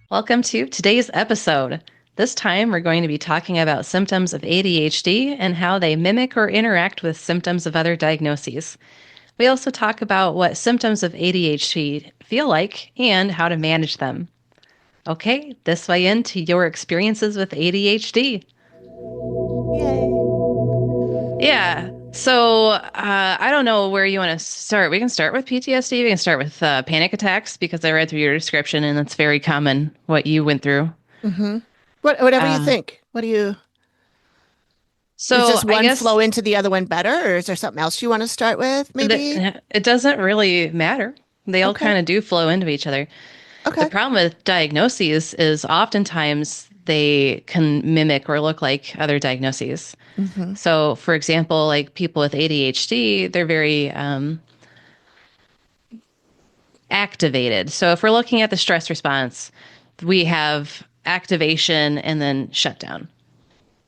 Welcome to today's episode. This time, we're going to be talking about symptoms of ADHD and how they mimic or interact with symptoms of other diagnoses. We also talk about what symptoms of ADHD feel like and how to manage them. Okay, this way into your experiences with ADHD. Yay. Yeah, so I don't know where you want to start. We can start with PTSD. We can start with panic attacks because I read through your description and it's very common what you went through. hmm Whatever you Uh, think. What do you, does so just I one guess flow into the other one better, or is there something else you want to start with, maybe? it doesn't really matter. They all Okay. kind of do flow into each other. The Okay. problem with diagnoses is oftentimes they can mimic or look like other diagnoses. hmm So, for example, like people with ADHD, they're very activated. So, if we're looking at the stress response, we have activation and then shutdown.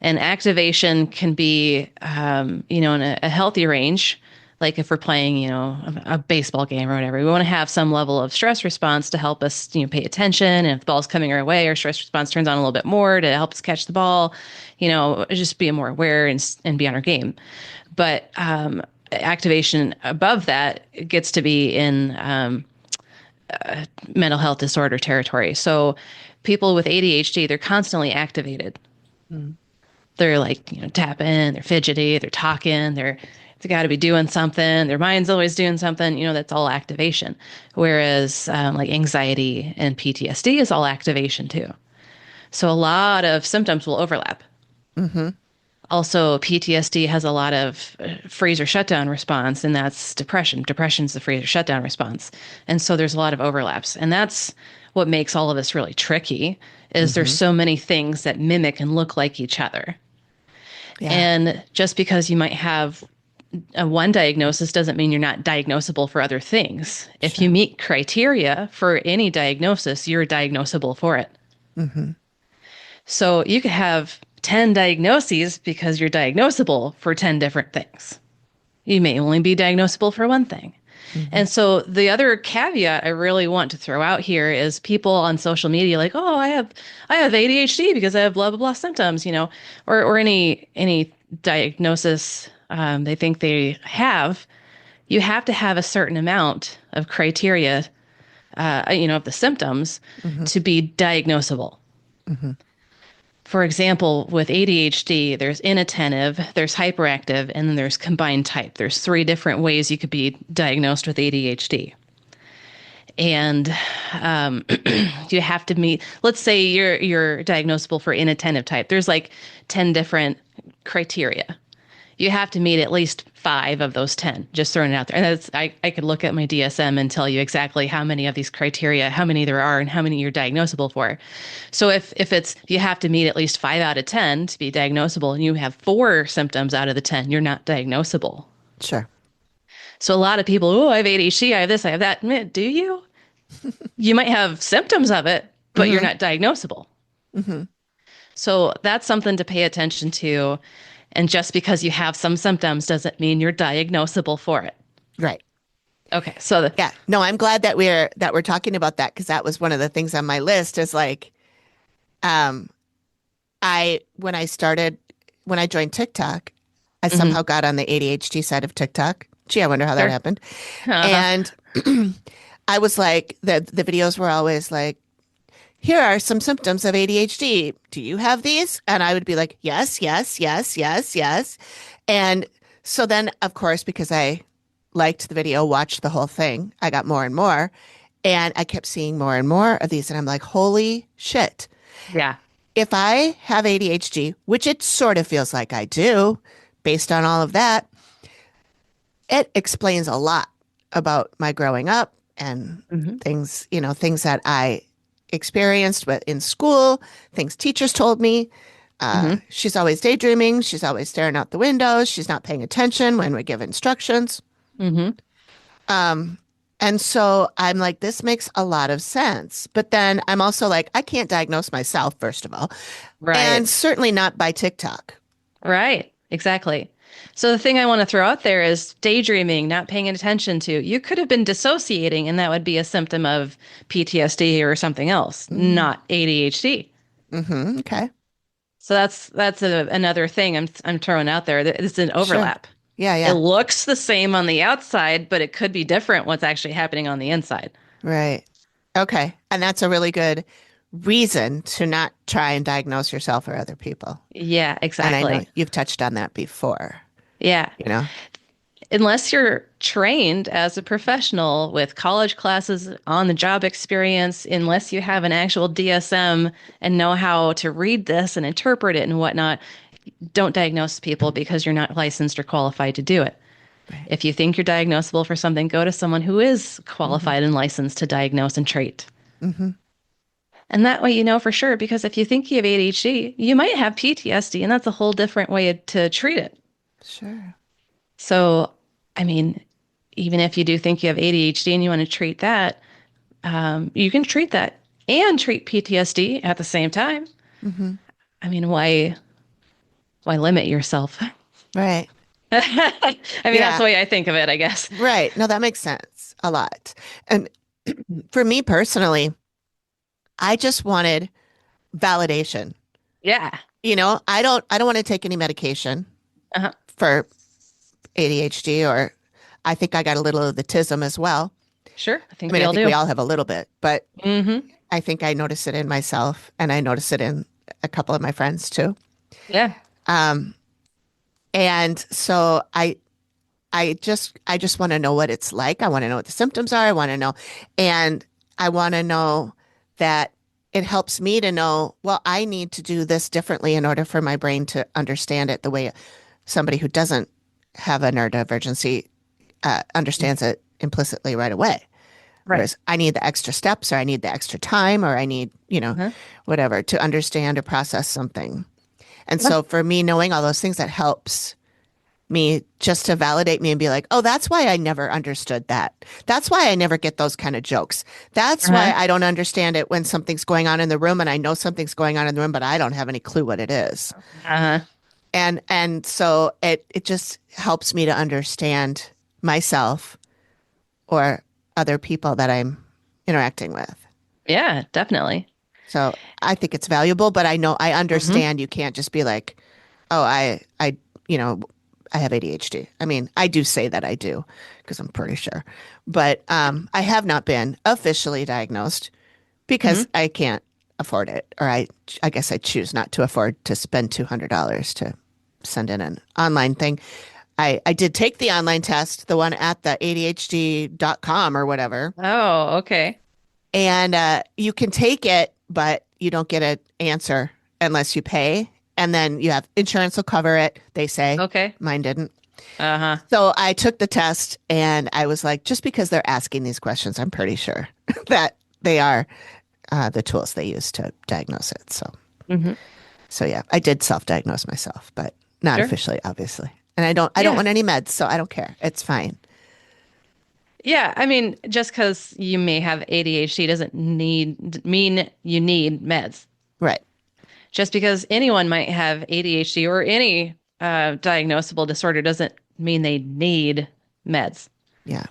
And activation can be, in a healthy range. Like if we're playing, a baseball game or whatever, we want to have some level of stress response to help us, pay attention. And if the ball's coming our way, our stress response turns on a little bit more to help us catch the ball, just be more aware and be on our game. But activation above that gets to be in mental health disorder territory. So people with ADHD, they're constantly activated. Mm. They're like, tapping, they're fidgety, they're talking, they got to be doing something. Their mind's always doing something. That's all activation. Whereas like anxiety and PTSD is all activation too. So a lot of symptoms will overlap. hmm Also, PTSD has a lot of freeze or shutdown response, and that's depression. Depression's the freeze or shutdown response. And so there's a lot of overlaps. And that's what makes all of this really tricky is there's hmm so many things that mimic and look like each other. Yeah. And just because you might have a one diagnosis doesn't mean you're not diagnosable for other things. If you Sure. meet criteria for any diagnosis, you're diagnosable for it. hmm So you could have 10 diagnoses because you're diagnosable for 10 different things. You may only be diagnosable for one thing. hmm And so the other caveat I really want to throw out here is people on social media like, "Oh, I have ADHD because I have blah blah blah symptoms," or any diagnosis they think they have. You have to have a certain amount of criteria, of the symptoms hmm to be diagnosable. hmm For example, with ADHD, there's inattentive, there's hyperactive, and then there's combined type. There's three different ways you could be diagnosed with ADHD. And you have to meet, let's say you're diagnosable for inattentive type. There's like 10 different criteria. You have to meet at least five of those 10, just throwing it out there. And I could look at my DSM and tell you exactly how many of these criteria, how many there are, and how many you're diagnosable for. So if it's, you have to meet at least 5 out of 10 to be diagnosable, and you have four symptoms out of the 10, you're not diagnosable. Sure. So a lot of people, oh, I have ADHD, I have this, I have that. Do you? You might have symptoms of it, but you're hmm not diagnosable. hmm So that's something to pay attention to. And just because you have some symptoms doesn't mean you're diagnosable for it. Right. Okay, so Yeah. No, I'm glad that we're talking about that because that was one of the things on my list is like, um, I when I started when I joined TikTok, I somehow mhm, got on the ADHD side of TikTok. Gee, I wonder how that sure. happened. Uh-huh. And I was like, the videos were always like, here are some symptoms of ADHD. Do you have these? And I would be like, yes, yes, yes, yes, yes. And so then, of course, because I liked the video, watched the whole thing, I got more and more. And I kept seeing more and more of these. And I'm like, holy shit. Yeah. If I have ADHD, which it sort of feels like I do, based on all of that, it explains a lot about my growing up and Hmm. things, things that I experienced with in school, things teachers told me. Hmm. She's always daydreaming. She's always staring out the windows. She's not paying attention when we give instructions. Hmm. And so I'm like, this makes a lot of sense. But then I'm also like, I can't diagnose myself, first of all, and Right. certainly not by TikTok. Right. Exactly. So the thing I want to throw out there is daydreaming, not paying attention to. You could have been dissociating, and that would be a symptom of PTSD or something else, Mm, not ADHD. okay. So that's another thing I'm throwing out there. It's an Sure. overlap. Yeah, It yeah. looks the same on the outside, but it could be different what's actually happening on the inside. Right. Okay. And that's a really good reason to not try and diagnose yourself or other people. Yeah, And I know exactly. you've touched on that before, Yeah. you know? Unless you're trained as a professional with college classes, on the job experience, unless you have an actual DSM and know how to read this and interpret it and whatnot, don't diagnose people because you're not licensed or qualified to do it. Right. If you think you're diagnosable for something, go to someone who is Hmm. qualified and licensed to diagnose and treat. Hmm. And that way you know for sure, because if you think you have ADHD, you might have PTSD, and that's a whole different way to treat it. Sure. So, I mean, even if you do think you have ADHD and you want to treat that, you can treat that and treat PTSD at the same time. Hmm. I mean, why limit yourself? Right. I mean, that's Yeah. the way I think of it, I guess. Right. No, that makes sense a lot. And for me personally, I just wanted validation. Yeah. I don't want to take any medication Uh-huh. for ADHD, or I think I got a little of the tism as well. Sure. I I think mean, we I all think do. we all have a little bit, but Mm-hmm. I think I notice it in myself and I notice it in a couple of my friends too. Yeah. Um, and so I just want to know what it's like. I want to know what the symptoms are. I want to know, and I want to know that it helps me to know, well, I need to do this differently in order for my brain to understand it the way somebody who doesn't have a neurodivergency understands it implicitly right away. Right. Whereas I need the extra steps or I need the extra time or I need, Uh-huh. whatever to understand or process something. And Yeah. so for me, knowing all those things, that helps me just to validate me and be like, oh, that's why I never understood that. That's why I never get those kind of jokes. That's why Uh-huh. I don't understand it when something's going on in the room and I know something's going on in the room, but I don't have any clue what it is. Uh-huh. And so it just helps me to understand myself or other people that I'm interacting with. Yeah, definitely. So I think it's valuable, but I know I Mm-hmm. understand you can't just be like, oh, you know, I have ADHD. I mean, I do say that I do because I'm pretty sure, but I have not been officially diagnosed Mm-hmm. because I can't afford it, or I guess I choose not to afford to spend $200 to send in an online thing. I did take the online test, the one at the ADHD.com or whatever, Oh, okay. and you can take it, but you don't get an answer unless you pay. And then you have insurance will cover it, they say. Okay. Mine didn't. Uh-huh. So I took the test and I was like, just because they're asking these questions, I'm pretty sure that they are the tools they use to diagnose it. Mm-hmm. So yeah, I did self-diagnose myself, but not Sure. officially, obviously. And I don't Yeah. want any meds, so I don't care. It's fine. Yeah, I mean, just because you may have ADHD doesn't mean you need meds. Right. Just because anyone might have ADHD or any diagnosable disorder doesn't mean they need meds. Yeah.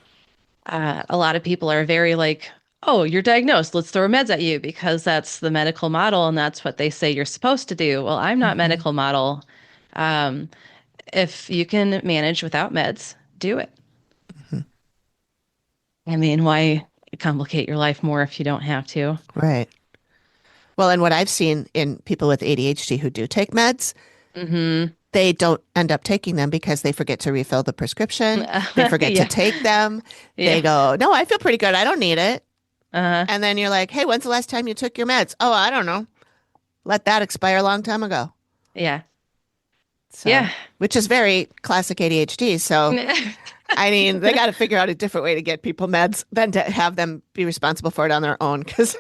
A lot of people are very like, oh, you're diagnosed, let's throw meds at you because that's the medical model and that's what they say you're supposed to do. Well, I'm not Hmm. medical model. Um, if you can manage without meds, do it. Hmm. I mean, why complicate your life more if you don't have to? Right. Well, and what I've seen in people with ADHD who do take meds, Hmm. they don't end up taking them because they forget to refill the prescription. They forget to Yeah. take them. They Yeah. go, no, I feel pretty good. I don't need it. Uh, And then you're like, hey, when's the last time you took your meds? Oh, I don't know. Let that expire a long time ago. yeah. So, Yeah. which is very classic ADHD. So, I mean, they got to figure out a different way to get people meds than to have them be responsible for it on their own. Because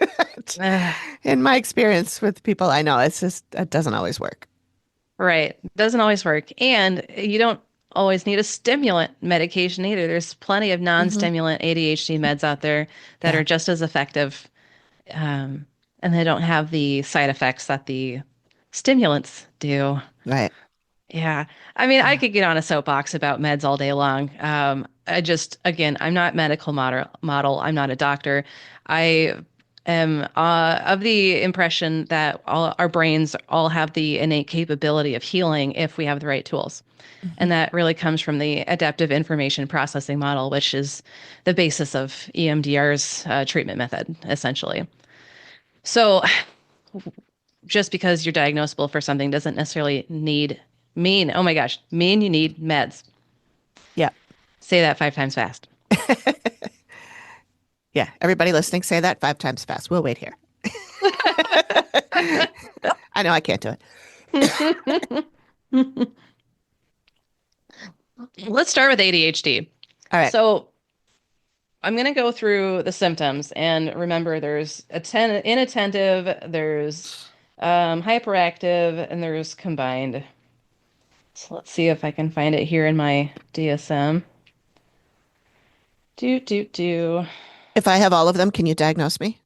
Uh, in my experience with people I know, it's just, it doesn't always work. right. Doesn't always work. And you don't always need a stimulant medication either. There's plenty of Hmm. non-stimulant ADHD meds out there that Yeah. are just as effective. Um, and they don't have the side effects that the stimulants do. Right. Yeah. I mean, I could get on a soapbox about meds all day long. Again, I'm not medical model. I'm not a doctor. I am of the impression that all our brains all have the innate capability of healing if we have the right tools. Mhm. And that really comes from the adaptive information processing model, which is the basis of EMDR's treatment method, essentially. So just because you're diagnosable for something doesn't necessarily oh my gosh, mean you need meds. Yeah. Say that 5 times fast. Yeah. Everybody listening, say that 5 times fast. We'll wait here. I know I can't do it. Let's start with ADHD. All right. So I'm going to go through the symptoms and remember there's inattentive, there's hyperactive, and there's combined. So let's see if I can find it here in my DSM. Do, do, do. If I have all of them, can you diagnose me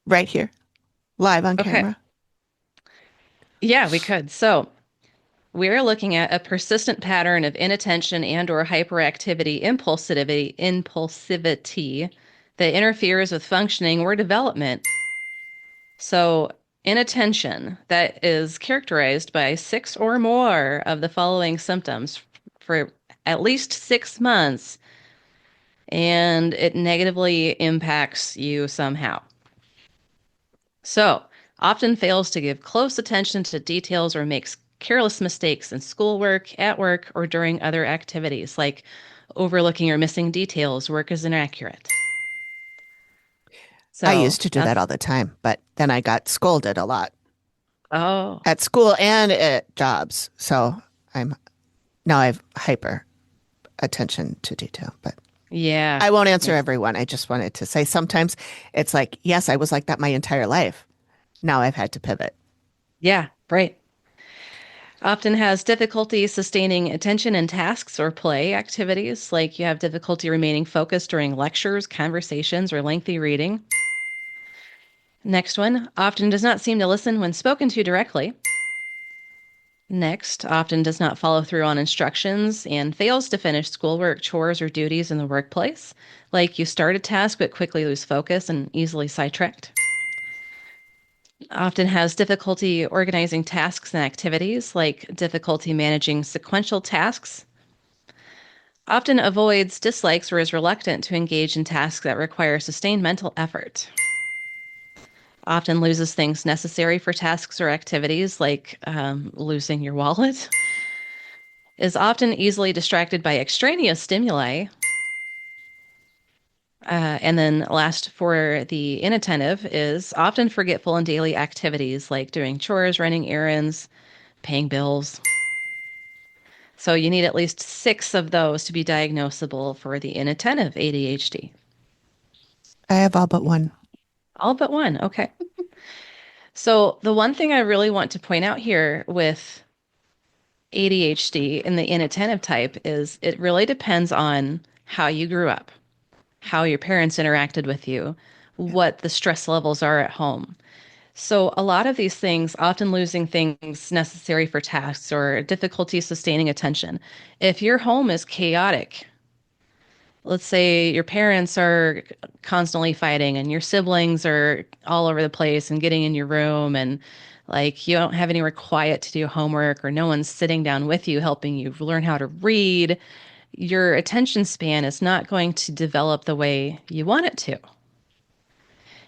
right here, live on Okay. camera? Yeah, we could. So we're looking at a persistent pattern of inattention and or hyperactivity, impulsivity that interferes with functioning or development. So inattention that is characterized by six or more of the following symptoms for at least 6 months, and it negatively impacts you somehow. So often fails to give close attention to details or makes careless mistakes in schoolwork, at work, or during other activities, like overlooking or missing details, work is inaccurate. I So used to do that that's, all the time, but then I got scolded a lot oh, at school and at jobs. So I'm now I have hyper attention to detail, but yeah. I won't answer Yeah. everyone. I just wanted to say sometimes it's like, yes, I was like that my entire life. Now I've had to pivot. Yeah, right. Often has difficulty sustaining attention in tasks or play activities, like you have difficulty remaining focused during lectures, conversations, or lengthy reading. Next one, often does not seem to listen when spoken to directly. Next, often does not follow through on instructions and fails to finish schoolwork, chores, or duties in the workplace. Like you start a task but quickly lose focus and easily sidetracked. Often has difficulty organizing tasks and activities, like difficulty managing sequential tasks. Often avoids, dislikes, or is reluctant to engage in tasks that require sustained mental effort. Often loses things necessary for tasks or activities, like losing your wallet. Is often easily distracted by extraneous stimuli. And then last for the inattentive is often forgetful in daily activities like doing chores, running errands, paying bills. So you need at least 6 of those to be diagnosable for the inattentive ADHD. I have all but one. All but one. Okay. So the one thing I really want to point out here with ADHD and the inattentive type is it really depends on how you grew up, how your parents interacted with you, Yeah. what the stress levels are at home. So, a lot of these things, often losing things necessary for tasks or difficulty sustaining attention. If your home is chaotic, let's say your parents are constantly fighting and your siblings are all over the place and getting in your room, and like you don't have anywhere quiet to do homework or no one's sitting down with you helping you learn how to read, your attention span is not going to develop the way you want it to.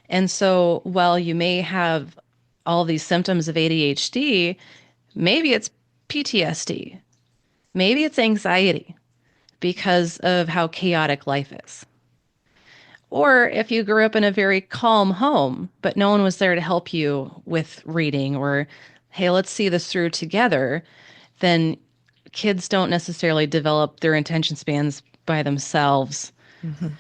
And so while you may have all these symptoms of ADHD, maybe it's PTSD, maybe it's anxiety because of how chaotic life is. Or if you grew up in a very calm home, but no one was there to help you with reading or, hey, let's see this through together, then kids don't necessarily develop their attention spans by themselves. Mhm.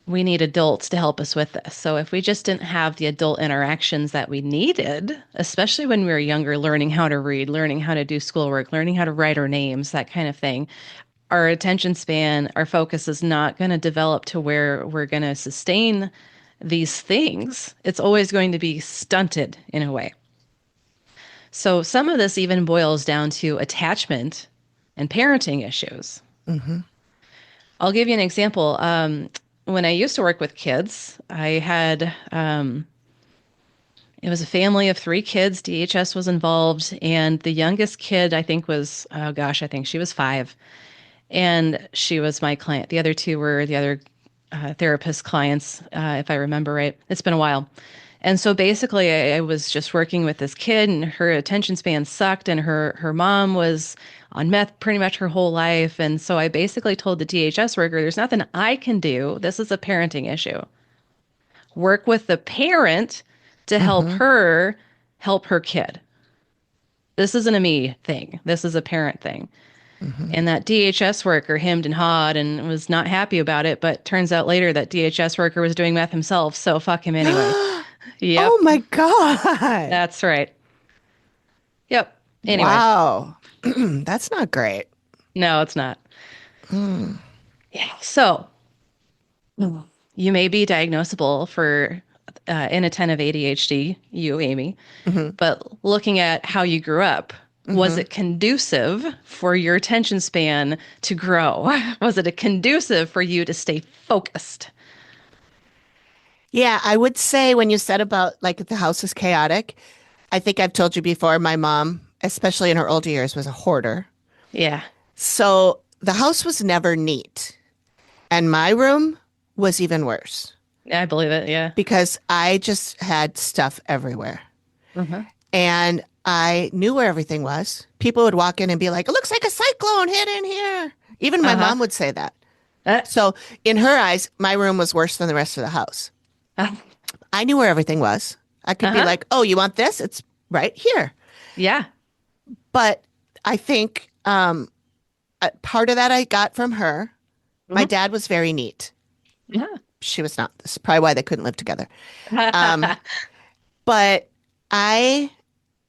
We need adults to help us with this. So if we just didn't have the adult interactions that we needed, especially when we were younger, learning how to read, learning how to do schoolwork, learning how to write our names, that kind of thing, our attention span, our focus is not going to develop to where we're going to sustain these things. It's always going to be stunted in a way. So some of this even boils down to attachment and parenting issues. Hmm. I'll give you an example. When I used to work with kids, I had it was a family of three kids. DHS was involved, and the youngest kid I think was oh gosh, I think she was 5, and she was my client. The other two were the other therapist clients, if I remember right. It's been a while. And so basically, I was just working with this kid, and her attention span sucked, and her mom was on meth pretty much her whole life. And so I basically told the DHS worker, "There's nothing I can do. This is a parenting issue. Work with the parent to Hmm. help her kid. This isn't a me thing. This is a parent thing." Hmm. And that DHS worker hemmed and hawed and was not happy about it. But turns out later that DHS worker was doing meth himself. So fuck him anyway. Oh Yep, my God. that's right. Yep. Anyway, Wow. That's not great. no, it's not. Mm. Yeah. So you may be diagnosable for inattentive ADHD, you, Amy, Hmm. but looking at how you grew up, was Hmm. it conducive for your attention span to grow? Was it a conducive for you to stay focused? Yeah, I would say when you said about like the house is chaotic, I think I've told you before, my mom, especially in her older years, was a hoarder. Yeah, So the house was never neat. And my room was even worse I believe it. Yeah. because I just had stuff everywhere. Uh-huh. And I knew where everything was. People would walk in and be like, it looks like a cyclone hit in here. Even my Uh-huh. mom would say that. Uh, So in her eyes, my room was worse than the rest of the house. uh, I knew where everything was. I could be uh-huh. like, oh, you want this? It's right here. Yeah. But I think part of that I got from her. My Mhm. dad was very neat. Yeah. She was not. This is probably why they couldn't live together. Um, but I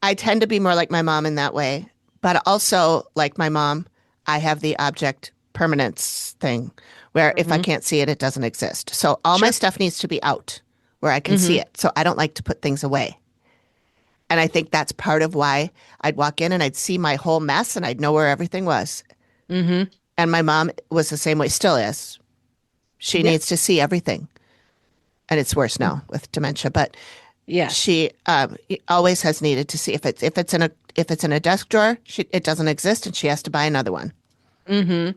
I tend to be more like my mom in that way. But also, like my mom, I have the object permanence thing where if I Hmm. can't see it, it doesn't exist. So all my Sure. stuff needs to be out where I can see Hmm. it. So I don't like to put things away. And I think that's part of why I'd walk in and I'd see my whole mess and I'd know where everything was. Hmm. And my mom was the same way, still is. She Yeah. needs to see everything. And it's worse now with dementia, but Yes. she always has needed to see if it's in a desk drawer, it doesn't exist and she has to buy another one. Hmm.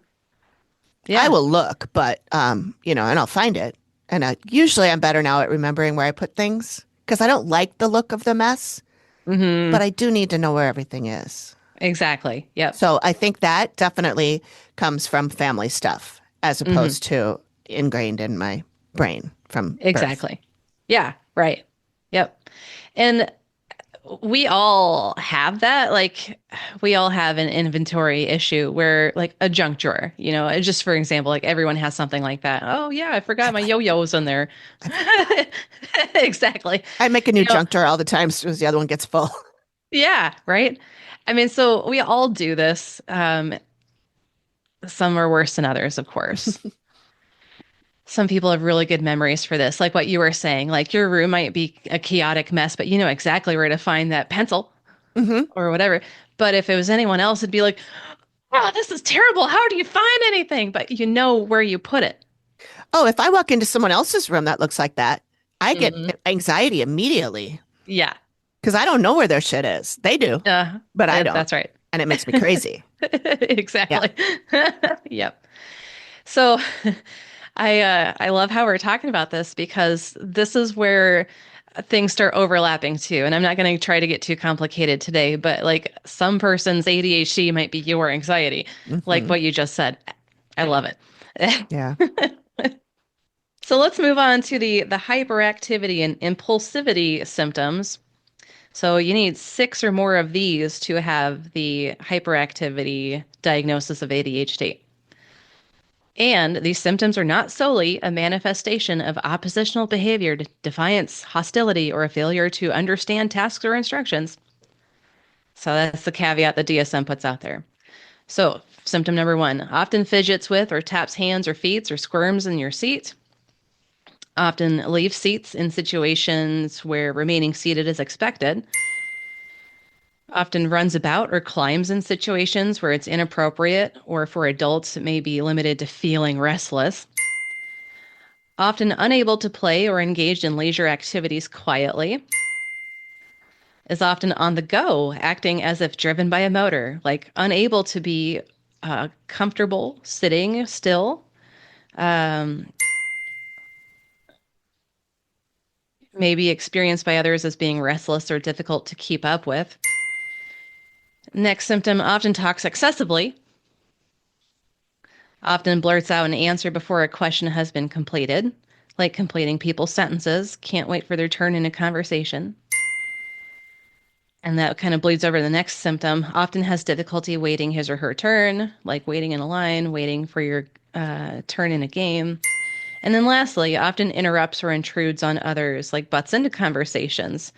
I Yeah. will look, but and I'll find it. And usually I'm better now at remembering where I put things because I don't like the look of the mess, but Hmm. I do need to know where everything is. Exactly. Yep. So I think that definitely comes from family stuff as Hmm. opposed to ingrained in my brain from birth. Exactly. Yeah. Right. Yep. And we all have that. Like, we all have an inventory issue where, like, a junk drawer, just for example, like everyone has something like that. Oh, yeah, I I forgot have my like yo-yos in there. I've like that. Exactly. I make a new You know, junk drawer all the time as soon as the other one gets full. yeah, right. I mean, so we all do this. Some are worse than others, of course. Some people have really good memories for this, like what you were saying. Like your room might be a chaotic mess, but you know exactly where to find that pencil Hmm. or whatever. But if it was anyone else, it'd be like, oh, this is terrible. How do you find anything? But you know where you put it. Oh, if I walk into someone else's room that looks like that, I get Hmm. anxiety immediately Yeah. because I don't know where their shit is. They do, but I don't. That's right. And it makes me crazy. Yeah. Exactly. Yep. So I love how we're talking about this because this is where things start overlapping too. And I'm not going to try to get too complicated today, but like some person's ADHD might be your anxiety, like Hmm. what you just said. I love it. Yeah. So let's move on to the hyperactivity and impulsivity symptoms. So you need 6 or more of these to have the hyperactivity diagnosis of ADHD. And these symptoms are not solely a manifestation of oppositional behavior, defiance, hostility, or a failure to understand tasks or instructions. So that's the caveat the DSM puts out there. So, symptom number 1, often fidgets with or taps hands or feet or squirms in your seat. Often leave seats in situations where remaining seated is expected. Often runs about or climbs in situations where it's inappropriate, or for adults, it may be limited to feeling restless. Often unable to play or engage in leisure activities quietly. Is often on the go, acting as if driven by a motor, like unable to be comfortable sitting still. Um, may be experienced by others as being restless or difficult to keep up with. Next symptom, often talks excessively, often blurts out an answer before a question has been completed, like completing people's sentences, can't wait for their turn in a conversation. And that kind of bleeds over to the next symptom, often has difficulty waiting his or her turn, like waiting in a line, waiting for your turn in a game. And then lastly, often interrupts or intrudes on others, like butts into conversations,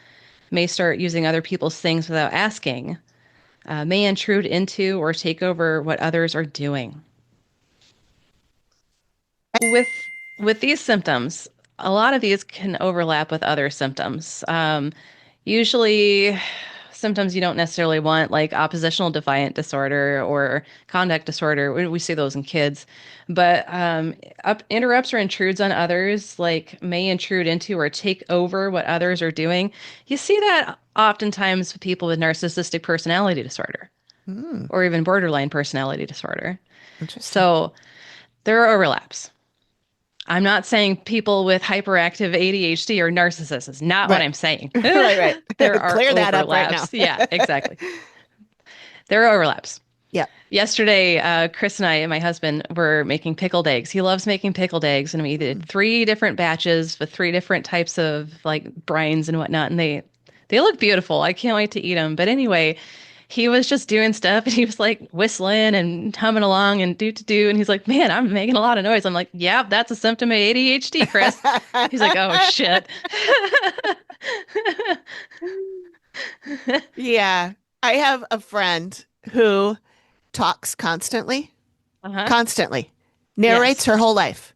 may start using other people's things without asking, may intrude into or take over what others are doing. With these symptoms, a lot of these can overlap with other symptoms. Usually, symptoms you don't necessarily want, like oppositional defiant disorder or conduct disorder. We see those in kids, but interrupts or intrudes on others, like may intrude into or take over what others are doing. You see that oftentimes with people with narcissistic personality disorder Hmm, or even borderline personality disorder. interesting. So there are overlaps. I'm not saying people with hyperactive ADHD are narcissists. It's not what Right. I'm saying. Right, There right. are Clear that up right now. overlaps. Yeah, exactly. There are overlaps. Yeah. Yesterday, Chris and I and my husband were making pickled eggs. He loves making pickled eggs, and we did Mm. 3 different batches with 3 different types of like brines and whatnot, and they look beautiful. I can't wait to eat them. But anyway, he was just doing stuff, and he was like whistling and humming along and do to do, and he's like, "Man, I'm making a lot of noise." I'm like, "Yeah, that's a symptom of ADHD, Chris." He's like, "Oh shit." Yeah. I have a friend who talks constantly, Uh-huh. constantly, narrates Yes. her whole life.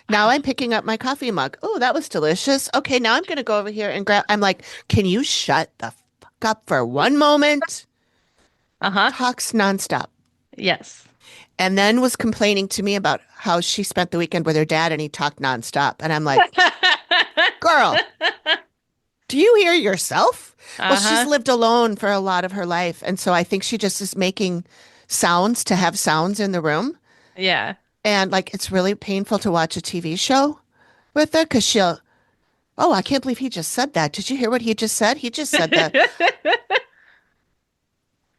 Now Wow. I'm picking up my coffee mug. Oh, that was delicious. Okay, now I'm going to go over here and grab. I'm like, can you shut the fuck up for one moment? Uh-huh. Talks nonstop. Yes. And then was complaining to me about how she spent the weekend with her dad and he talked nonstop. And I'm like, girl, do you hear yourself? Well, she's Uh-huh. lived alone for a lot of her life. And so I think she just is making sounds to have sounds in the room. Yeah. And like, it's really painful to watch a TV show with her because she'll, oh, I can't believe he just said that. Did you hear what he just said? He just said that.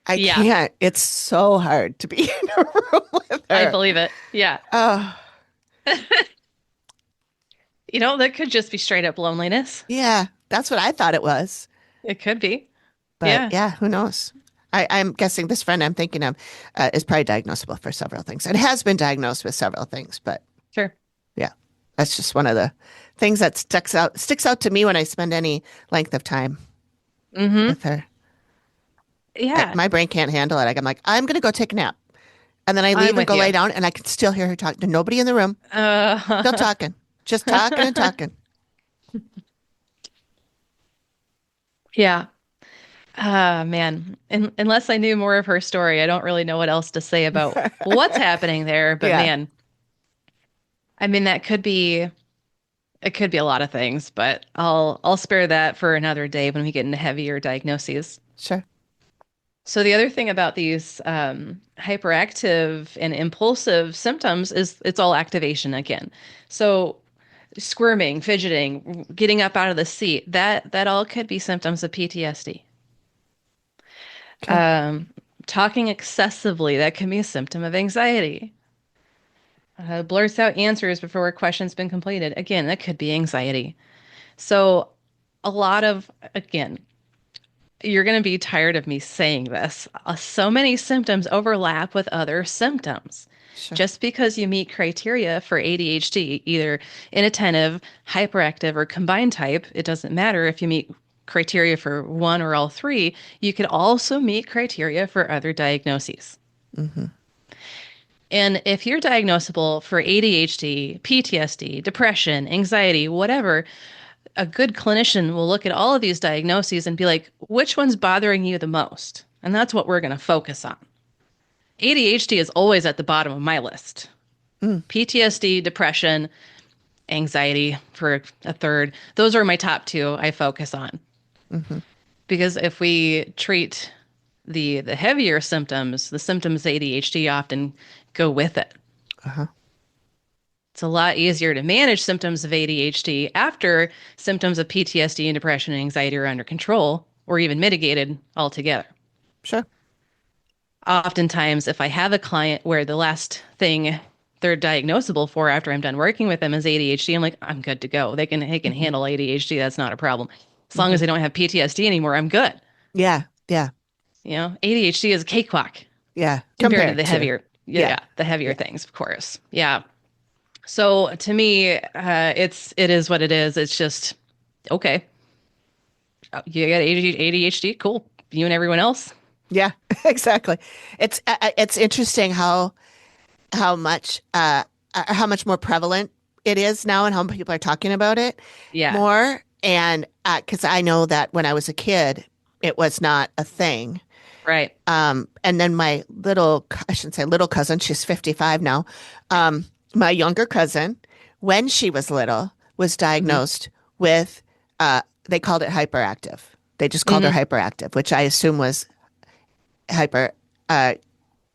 I Yeah, can't. It's so hard to be in a room with I her. believe it. Yeah. Oh, That could just be straight up loneliness. yeah, that's what I thought it was. It could be. But Yeah, yeah, who knows? I'm guessing this friend I'm thinking of is probably diagnosable for several things. It has been diagnosed with several things, but sure. yeah, that's just one of the things that sticks out to me when I spend any length of time Mm-hmm. with her. Yeah, My brain can't handle it. I'm like, I'm gonna go take a nap, and then I I'm leave and with go lay you. down, and I can still hear her talking. There's nobody in the room, still Uh, talking, just talking and talking. yeah. Man. Unless I knew more of her story, I don't really know what else to say about what's happening there. But Yeah, man, I mean, it could be a lot of things, but I'll spare that for another day when we get into heavier diagnoses. sure. So the other thing about these hyperactive and impulsive symptoms is it's all activation again. So squirming, fidgeting, getting up out of the seat, that all could be symptoms of PTSD. Okay. Um, Talking excessively, that can be a symptom of anxiety. Blurts out answers before a question's been completed. Again, that could be anxiety. So a lot of, again, you're going to be tired of me saying this. So many symptoms overlap with other symptoms. Sure. Just because you meet criteria for ADHD, either inattentive, hyperactive, or combined type, it doesn't matter if you meet criteria for one or all 3. You could also meet criteria for other diagnoses. Hmm. And if you're diagnosable for ADHD, PTSD, depression, anxiety, whatever, a good clinician will look at all of these diagnoses and be like, which one's bothering you the most? And that's what we're going to focus on. ADHD is always at the bottom of my list. Mm, PTSD, depression, anxiety for a third. Those are my top two I focus on. hmm Because if we treat the heavier symptoms, the symptoms of ADHD often go with it. Uh-huh. It's a lot easier to manage symptoms of ADHD after symptoms of PTSD and depression and anxiety are under control or even mitigated altogether. Sure. Oftentimes, if I have a client where the last thing they're diagnosable for after I'm done working with them is ADHD, I'm like, I'm good to go. They can hmm handle ADHD. That's not a problem. As long hmm as they don't have PTSD anymore, I'm good. Yeah. Yeah. ADHD is a cakewalk Yeah. compared to Compared the to, heavier, yeah, yeah. yeah, the heavier Yeah. things, of course. Yeah. So to me, it is what it is. It's just okay. You got ADHD, cool. You and everyone else. Yeah. Exactly. It's interesting how much more prevalent it is now and how people are talking about it Yeah. more. And because I know that when I was a kid, it was not a thing. Right. And then I shouldn't say little cousin, she's 55 now. My younger cousin, when she was little, was Hmm. diagnosed with, they called it hyperactive. They just called her Hmm. hyperactive, which I assume was hyper, uh,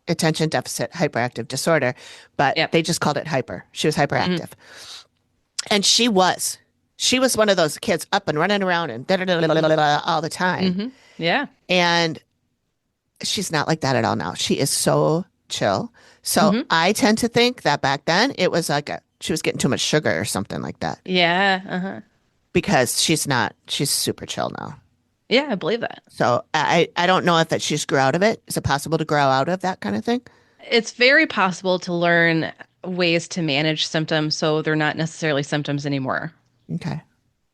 attention deficit hyperactive disorder, but Yep. they just called it hyper. She was Hmm. hyperactive. And she was one of those kids up and running around and da, da, da, da, da, da, da, all the time. Hmm. Yeah. And she's not like that at all now. She is so chill. So Hmm. I tend to think that back then it was like she was getting too much sugar or something like that Yeah. Uh-huh. because she's super chill now. Yeah, I believe that. So I don't know if that she's grew out of it. Is it possible to grow out of that kind of thing? It's very possible to learn ways to manage symptoms so they're not necessarily symptoms anymore. Okay.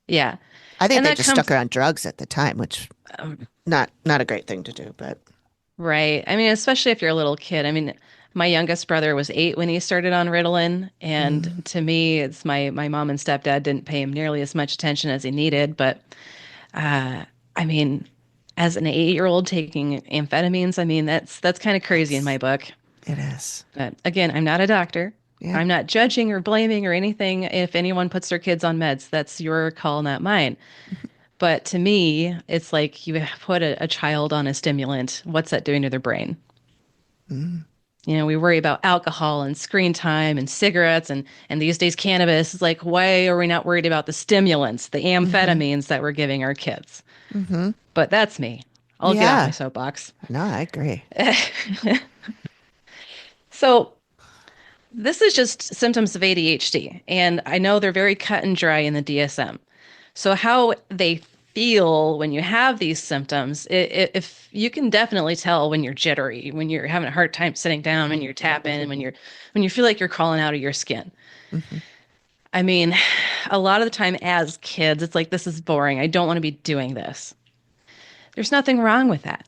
Yeah. I think And they that just stuck comes her on drugs at the time, which um, not a great thing to do, but right. I mean, especially if you're a little kid. I mean, my youngest brother was 8 when he started on Ritalin, and mm, to me, it's my mom and stepdad didn't pay him nearly as much attention as he needed. But I mean, as an 8-year-old taking amphetamines, I mean, that's kind of crazy in my it's book. it is. But again, I'm not a doctor. Yeah. I'm not judging or blaming or anything if anyone puts their kids on meds. That's your call, not mine. But to me, it's like you put a child on a stimulant. What's that doing to their brain? Mm, We worry about alcohol and screen time and cigarettes and these days cannabis. It's like, why are we not worried about the stimulants, the hmm amphetamines that we're giving our kids? hmm But that's me. I'll get off my Yeah. soapbox. No, I agree. So this is just symptoms of ADHD, and I know they're very cut and dry in the DSM. So how they feel when you have these symptoms, if you can definitely tell when you're jittery, when you're having a hard time sitting down, when you're tapping, when you feel like you're crawling out of your skin. hmm I mean, a lot of the time as kids, it's like this is boring. I don't want to be doing this. There's nothing wrong with that.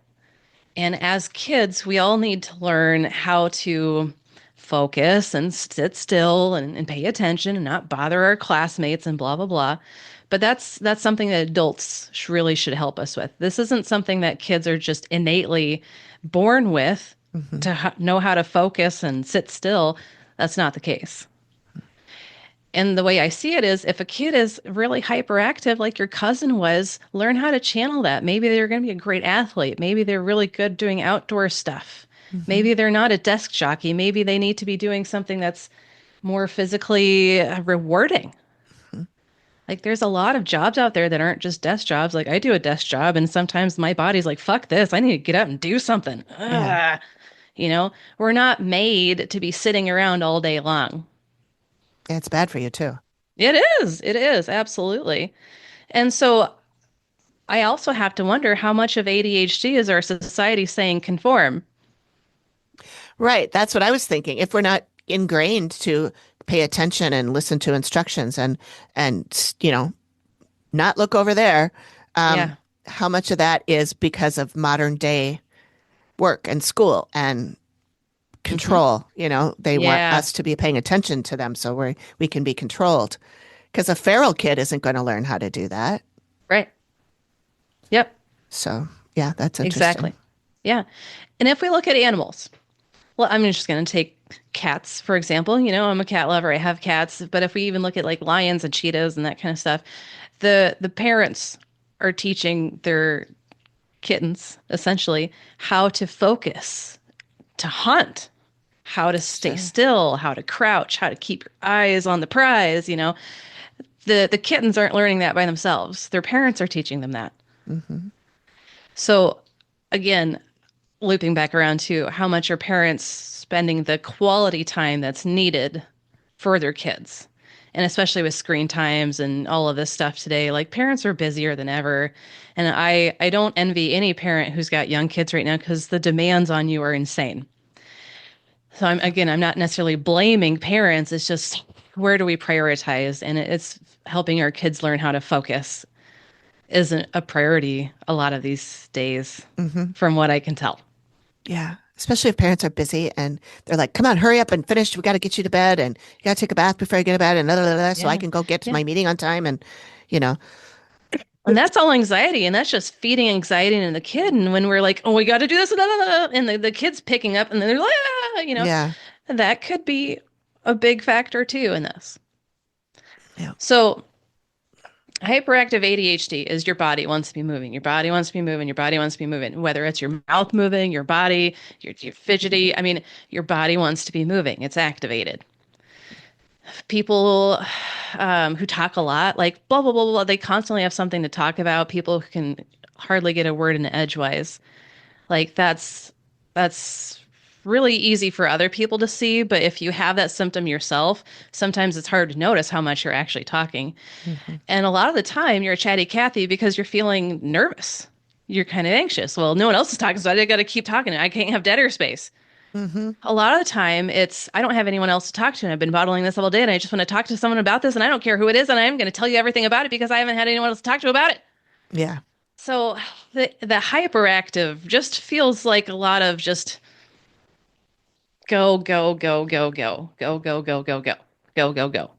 And as kids, we all need to learn how to focus and sit still and pay attention and not bother our classmates and blah blah blah. But that's something that adults really should help us with. This isn't something that kids are just innately born with hmm to know how to focus and sit still. That's not the case. And the way I see it is if a kid is really hyperactive, like your cousin was, learn how to channel that. Maybe they're going to be a great athlete. Maybe they're really good doing outdoor stuff. hmm Maybe they're not a desk jockey. Maybe they need to be doing something that's more physically rewarding. Like there's a lot of jobs out there that aren't just desk jobs. Like I do a desk job, and sometimes my body's like, fuck this. I need to get up and do something. Yeah. We're not made to be sitting around all day long. It's bad for you too. It is. It is. Absolutely. And so I also have to wonder how much of ADHD is our society saying conform? Right. That's what I was thinking. If we're not ingrained to pay attention and listen to instructions and not look over there, um, Yeah. how much of that is because of modern day work and school and Hmm. control? They want Yeah. us to be paying attention to them so we can be controlled. Because a feral kid isn't going to learn how to do that. Right. Yep. So, yeah, that's interesting. Exactly. Yeah. And if we look at animals, well, I'm just going to take cats, for example. I'm a cat lover. I have cats. But if we even look at like lions and cheetahs and that kind of stuff, the parents are teaching their kittens essentially how to focus, to hunt, how to stay Sure. still, how to crouch, how to keep your eyes on the prize. The kittens aren't learning that by themselves. Their parents are teaching them that. Hmm. So again, looping back around to how much are parents spending the quality time that's needed for their kids. And especially with screen times and all of this stuff today, like parents are busier than ever. And I don't envy any parent who's got young kids right now because the demands on you are insane. So I'm not necessarily blaming parents. It's just where do we prioritize? And it's helping our kids learn how to focus isn't a priority a lot of these days, Hmm. from what I can tell. Yeah. Especially if parents are busy and they're like, come on, hurry up and finish. We got to get you to bed and you got to take a bath before you get to bed and blah, blah, blah, so I Yeah. can go get to Yeah. my meeting on time. And, you know, And that's all anxiety. And that's just feeding anxiety in the kid. And when we're like, oh, we got to do this, blah, blah, blah, and the kid's picking up and they're like, yeah. that could be a big factor too in this. Yeah. So, hyperactive ADHD is your body wants to be moving. Your body wants to be moving. Your body wants to be moving. Whether it's your mouth moving, your body, you're fidgety. I mean, your body wants to be moving. It's activated. People who talk a lot, like blah, blah, blah, blah, they constantly have something to talk about. People who can hardly get a word in edgewise. Like that's really easy for other people to see, but if you have that symptom yourself, sometimes it's hard to notice how much you're actually talking. Hmm. And a lot of the time you're a chatty Cathy because you're feeling nervous. You're kind of anxious. Well, no one else is talking, so I got to keep talking. I can't have dead air space. Hmm. A lot of the time it's I don't have anyone else to talk to and I've been bottling this all day and I just want to talk to someone about this and I don't care who it is and I'm going to tell you everything about it because I haven't had anyone else to talk to about it. Yeah. So the hyperactive just feels like a lot of just go, go, go, go, go, go, go, go, go, go, go, go, go.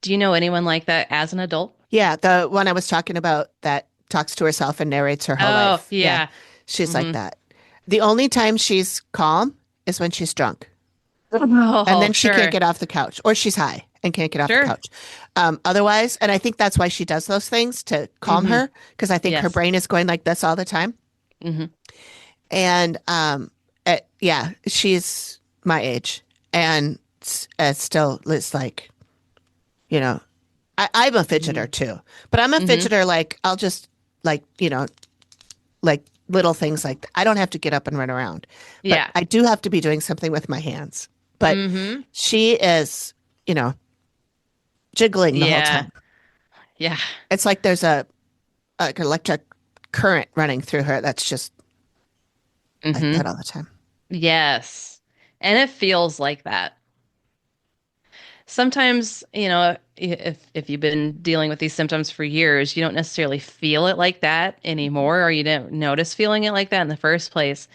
Do you know anyone like that as an adult? Yeah. The one I was talking about that talks to herself and narrates her whole Oh, life. Yeah. yeah. She's like Hmm. that. The only time she's calm is when she's drunk. And Oh, then she can't sure. get off the couch, or she's high and can't get off the Sure. couch. Otherwise, and I think that's why she does those things to calm Hmm. her, because I think her Yes. brain is going like this all the time. Hmm. And yeah, she's my age, and still it's like, you know, I'm a Hmm. fidgeter too, but I'm a Hmm. fidgeter like I'll just like like little things like I don't have to get up and run around, but Yeah. I do have to be doing something with my hands. But Hmm. she is, jiggling the whole Yeah. time. Yeah. It's like there's a electric current running through her that's just like Hmm. that all the time. Yes. And it feels like that. Sometimes, if you've been dealing with these symptoms for years, you don't necessarily feel it like that anymore, or you didn't notice feeling it like that in the first place.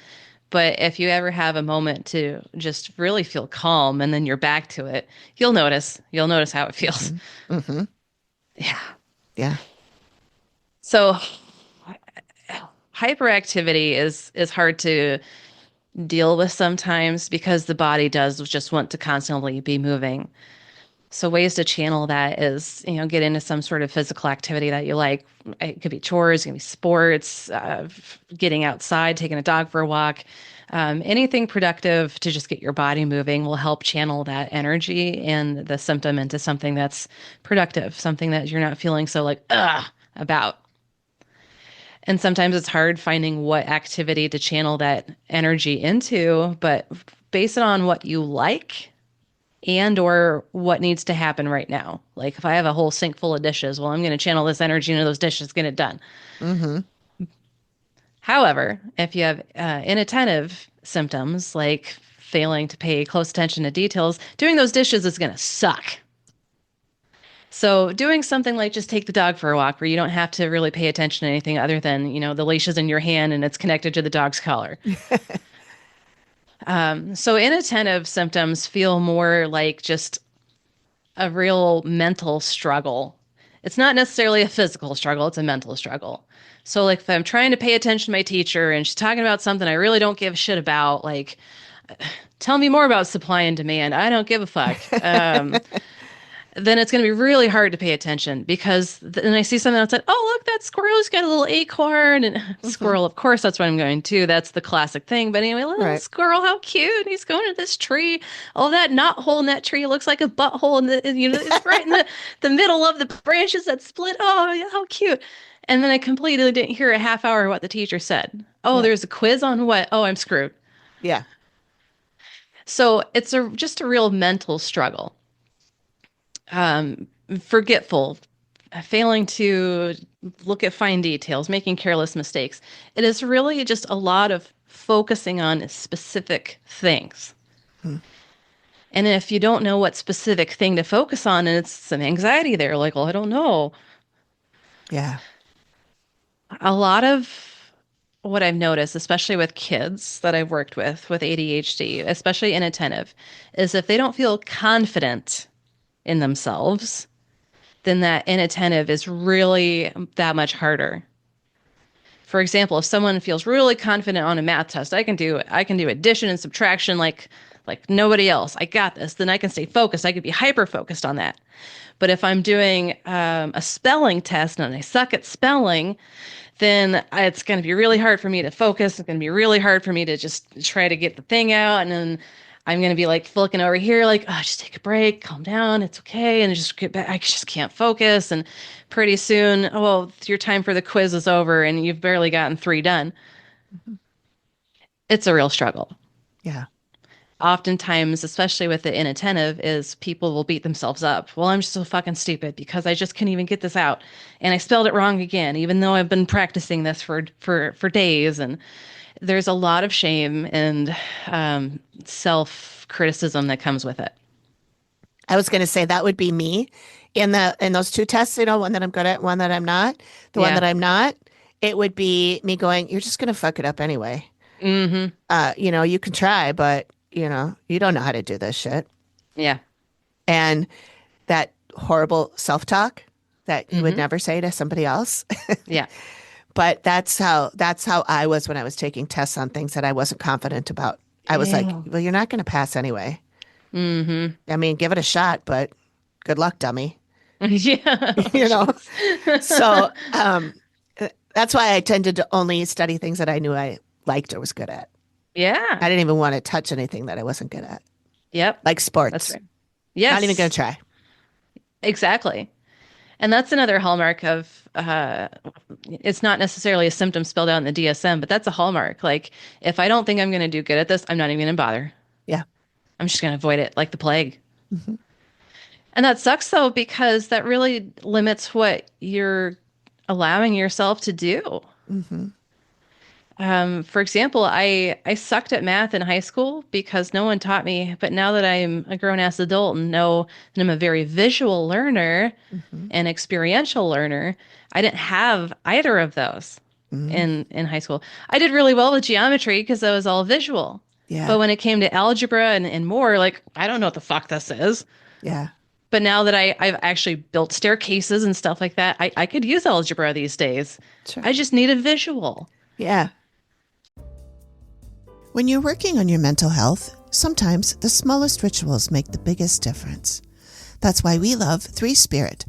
But if you ever have a moment to just really feel calm and then you're back to it, you'll notice. You'll notice how it feels. Hmm. Hmm. Yeah. Yeah. So hyperactivity is hard to deal with sometimes because the body does just want to constantly be moving. So ways to channel that is, get into some sort of physical activity that you like. It could be chores, it can be sports, getting outside, taking a dog for a walk. Anything productive to just get your body moving will help channel that energy and the symptom into something that's productive, something that you're not feeling so like, about. And sometimes it's hard finding what activity to channel that energy into, but base it on what you like and or what needs to happen right now. Like if I have a whole sink full of dishes, well, I'm going to channel this energy into those dishes, get it done. Hmm. However, if you have inattentive symptoms like failing to pay close attention to details, doing those dishes is going to suck. So doing something like just take the dog for a walk where you don't have to really pay attention to anything other than, the leash is in your hand and it's connected to the dog's collar. So inattentive symptoms feel more like just a real mental struggle. It's not necessarily a physical struggle, it's a mental struggle. So, like, if I'm trying to pay attention to my teacher and she's talking about something I really don't give a shit about, like, tell me more about supply and demand. I don't give a fuck. Then it's going to be really hard to pay attention because then I see something outside. Oh, look, that squirrel's got a little acorn. And Hmm. squirrel, of course, that's what I'm going to. That's the classic thing. But anyway, little Right. squirrel, how cute. He's going to this tree. Oh, that knot hole in that tree looks like a butthole. It's right in the middle of the branches that split. Oh, yeah, how cute. And then I completely didn't hear a half hour what the teacher said. Oh, Yeah. there's a quiz on what? Oh, I'm screwed. Yeah. So it's just a real mental struggle. um, Forgetful, failing to look at fine details, making careless mistakes. It is really just a lot of focusing on specific things. Hmm. And if you don't know what specific thing to focus on, and it's some anxiety there, like, well, I don't know. Yeah. A lot of what I've noticed, especially with kids that I've worked with ADHD, especially inattentive, is if they don't feel confident in themselves, then that inattentive is really that much harder. For example, if someone feels really confident on a math test, I can do addition and subtraction like nobody else. I got this. Then I can stay focused. I could be hyper focused on that. But if I'm doing a spelling test and I suck at spelling, then it's going to be really hard for me to focus. It's going to be really hard for me to just try to get the thing out. And then I'm going to be like looking over here, like, oh, just take a break, calm down. It's okay. And just get back. I just can't focus. And pretty soon, oh, well, your time for the quiz is over and you've barely gotten three done. Mhm. It's a real struggle. Yeah. Oftentimes, especially with the inattentive, is people will beat themselves up. Well, I'm just so fucking stupid because I just couldn't even get this out, and I spelled it wrong again, even though I've been practicing this for days. And there's a lot of shame and self criticism that comes with it. I was going to say that would be me in those two tests, one that I'm good at, one that I'm not. The one Yeah. that I'm not, it would be me going, you're just going to fuck it up anyway. Mm-hmm. You can try, but you don't know how to do this shit. Yeah. And that horrible self-talk that you would Mm-hmm. never say to somebody else. Yeah. But that's how I was when I was taking tests on things that I wasn't confident about. I was like, Yeah. well, you're not going to pass anyway. Mm-hmm. I mean, give it a shot, but good luck, dummy. Yeah. Oh, you know. jeez. So that's why I tended to only study things that I knew I liked or was good at. Yeah. I didn't even want to touch anything that I wasn't good at, Yep. like That's sports. right. Not even going Yes. to try. Exactly. And that's another hallmark of it's not necessarily a symptom spelled out in the DSM, but that's a hallmark. Like, if I don't think I'm going to do good at this, I'm not even going to bother. Yeah. I'm just going to avoid it like the plague. Hmm. And that sucks though, because that really limits what you're allowing yourself to do. Hmm. For example, I sucked at math in high school because no one taught me. But now that I'm a grown ass adult and know that I'm a very visual learner Hmm. and experiential learner, I didn't have either of those Hmm. in high school. I did really well with geometry because I was all visual. Yeah. But when it came to algebra and more, like, I don't know what the fuck this is. Yeah. But now that I've actually built staircases and stuff like that, I could use algebra these days. Sure. I just need a visual. Yeah. When you're working on your mental health, sometimes the smallest rituals make the biggest difference. That's why we love Three Spirit,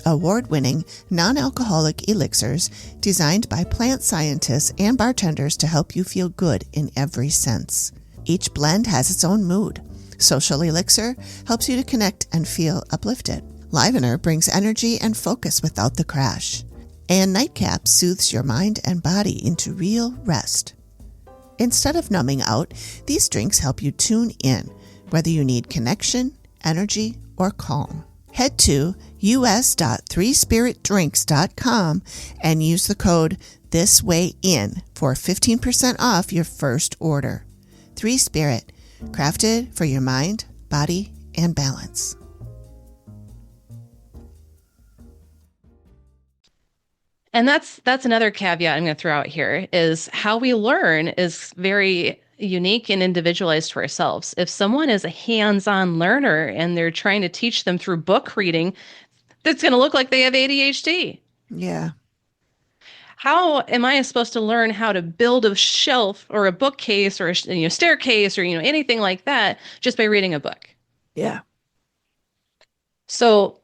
award-winning non-alcoholic elixirs designed by plant scientists and bartenders to help you feel good in every sense. Each blend has its own mood. Social Elixir helps you to connect and feel uplifted. Livener brings energy and focus without the crash. And Nightcap soothes your mind and body into real rest. Instead of numbing out, these drinks help you tune in, whether you need connection, energy, or calm. Head to us.threespiritdrinks.com and use the code THISWAYIN for 15% off your first order. Three Spirit, crafted for your mind, body, and balance. And that's another caveat I'm going to throw out here is how we learn is very unique and individualized to ourselves. If someone is a hands-on learner and they're trying to teach them through book reading, that's going to look like they have ADHD. Yeah. How am I supposed to learn how to build a shelf or a bookcase or a staircase or anything like that just by reading a book? Yeah. So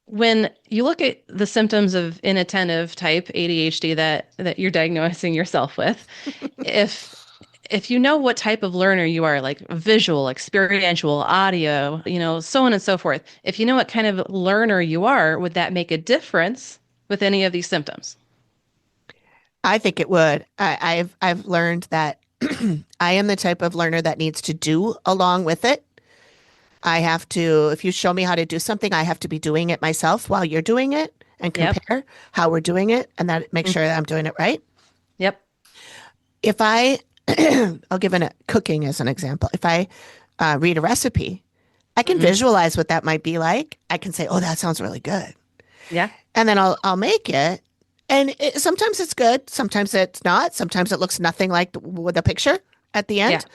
when you look at the symptoms of inattentive type ADHD that you're diagnosing yourself with, if if you know what type of learner you are, like visual, experiential, audio, so on and so forth, if you know what kind of learner you are, would that make a difference with any of these symptoms? I think it would. I've learned that I am the type of learner that needs to do along with it. I have to, if you show me how to do something, I have to be doing it myself while you're doing it and Yep. compare how we're doing it and that make Mm. sure that I'm doing it right. Yep. If I, I'll give a cooking as an example. If I read a recipe, I can Hmm. visualize what that might be like. I can say, "Oh, that sounds really good," Yeah. and then I'll make it. And sometimes it's good, sometimes it's not. Sometimes it looks nothing like with a picture at the Yeah. end.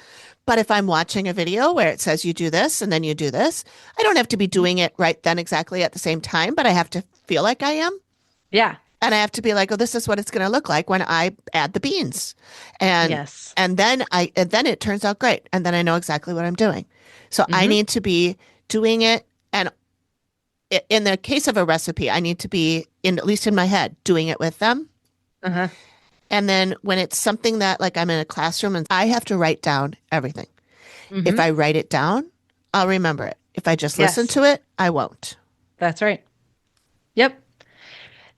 But if I'm watching a video where it says you do this and then you do this, I don't have to be doing it right then exactly at the same time, but I have to feel like I am. Yeah. And I have to be like, oh, this is what it's going to look like when I add the beans. And Yes. and then it turns out great. And then I know exactly what I'm doing. So I Hmm. need to be doing it. And in the case of a recipe, I need to be in, at least in my head, doing it with them. Uh-huh. And then when it's something that like I'm in a classroom and I have to write down everything. If Hmm. I write it down, I'll remember it. If I just listen Yes. to it, I won't. That's right. Yep.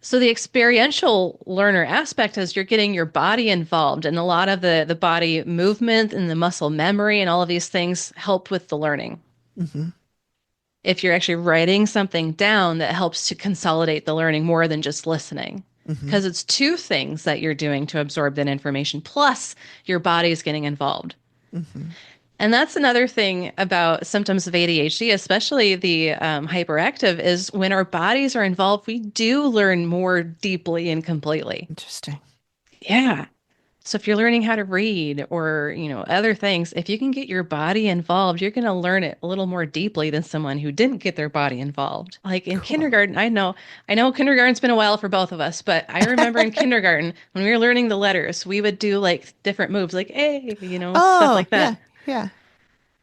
So the experiential learner aspect is you're getting your body involved, and a lot of the body movement and the muscle memory and all of these things help with the learning. Hmm. If you're actually writing something down, that helps to consolidate the learning more than just listening. Hmm. Because it's two things that you're doing to absorb that information, plus your body's getting involved. Hmm. And that's another thing about symptoms of ADHD, especially the hyperactive, is when our bodies are involved, we do learn more deeply and completely. Interesting. Yeah. So if you're learning how to read or, other things, if you can get your body involved, you're going to learn it a little more deeply than someone who didn't get their body involved. Like in Cool. kindergarten, I know kindergarten's been a while for both of us, but I remember in kindergarten when we were learning the letters, we would do like different moves, like A, stuff Oh, like yeah. that. Yeah.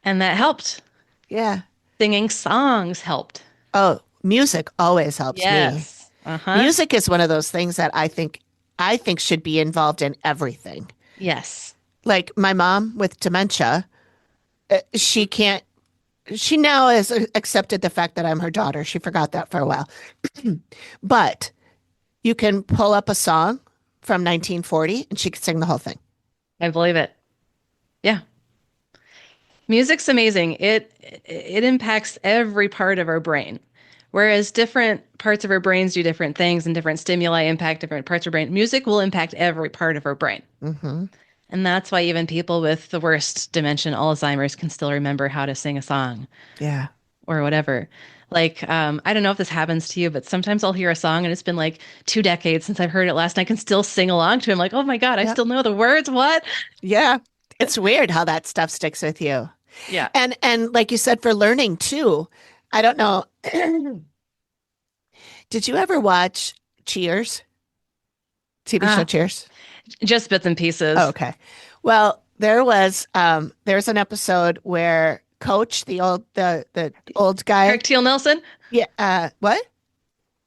And that helped. Yeah. Singing songs helped. Oh, music always helps me. Yes. Uh-huh. Music is one of those things that I think should be involved in everything. Yes. Like my mom with dementia, she can't she now has accepted the fact that I'm her daughter. She forgot that for a while. But you can pull up a song from 1940 and she can sing the whole thing. I believe it. Yeah. Music's amazing. It impacts every part of our brain. Whereas different parts of our brains do different things and different stimuli impact different parts of our brain, music will impact every part of our brain. Hmm. And that's why even people with the worst dementia, Alzheimer's, can still remember how to sing a song Yeah. or whatever. Like, I don't know if this happens to you, but sometimes I'll hear a song and it's been like 2 decades since I've heard it last, and I can still sing along to it. I'm like, oh my God, I Yeah. still know the words. What? Yeah. It's weird how that stuff sticks with you. Yeah. And like you said, for learning too, I don't know. Did you ever watch Cheers? TV show Ah, Cheers? just bits and Oh, pieces. okay. Well, there's an episode where Coach, the old guy, Craig T. Nelson? yeah, what?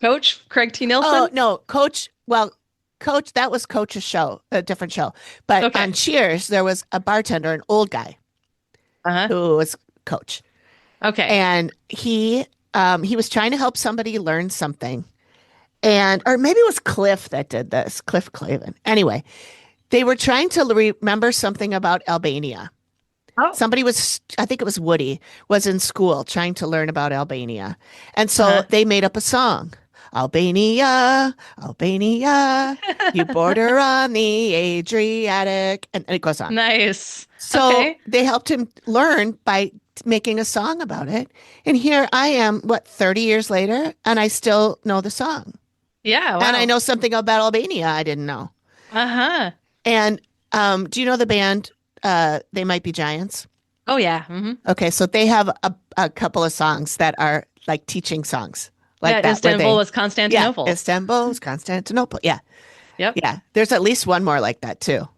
Coach Craig T. Oh, Nelson? no, Coach, well, Coach, that was Coach's show, a different show. But on Okay. Cheers, there was a bartender, an old guy Uh-huh. who was Coach. Okay. And he was trying to help somebody learn something. And or maybe it was Cliff that did this, Cliff Clavin. Anyway, they were trying to remember something about Albania. Oh. Somebody was, I think it was Woody, was in school trying to learn about Albania. And so Uh-huh. they made up a song. Albania, Albania, you border on the Adriatic. And it goes on. Nice. So Okay. they helped him learn by making a song about it. And here I am, what, 30 years later, and I still know the song. Yeah, And I wow. know something about Albania I didn't know. Uh-huh. And do you know the band? They Might Be Giants? Oh yeah. Hmm. Okay, so they have a couple of songs that are like teaching songs Yeah, like that, where Istanbul they, was yeah, Constantinople. Istanbul, Constantinople. Yeah, Yep. yeah. There's at least one more like that too.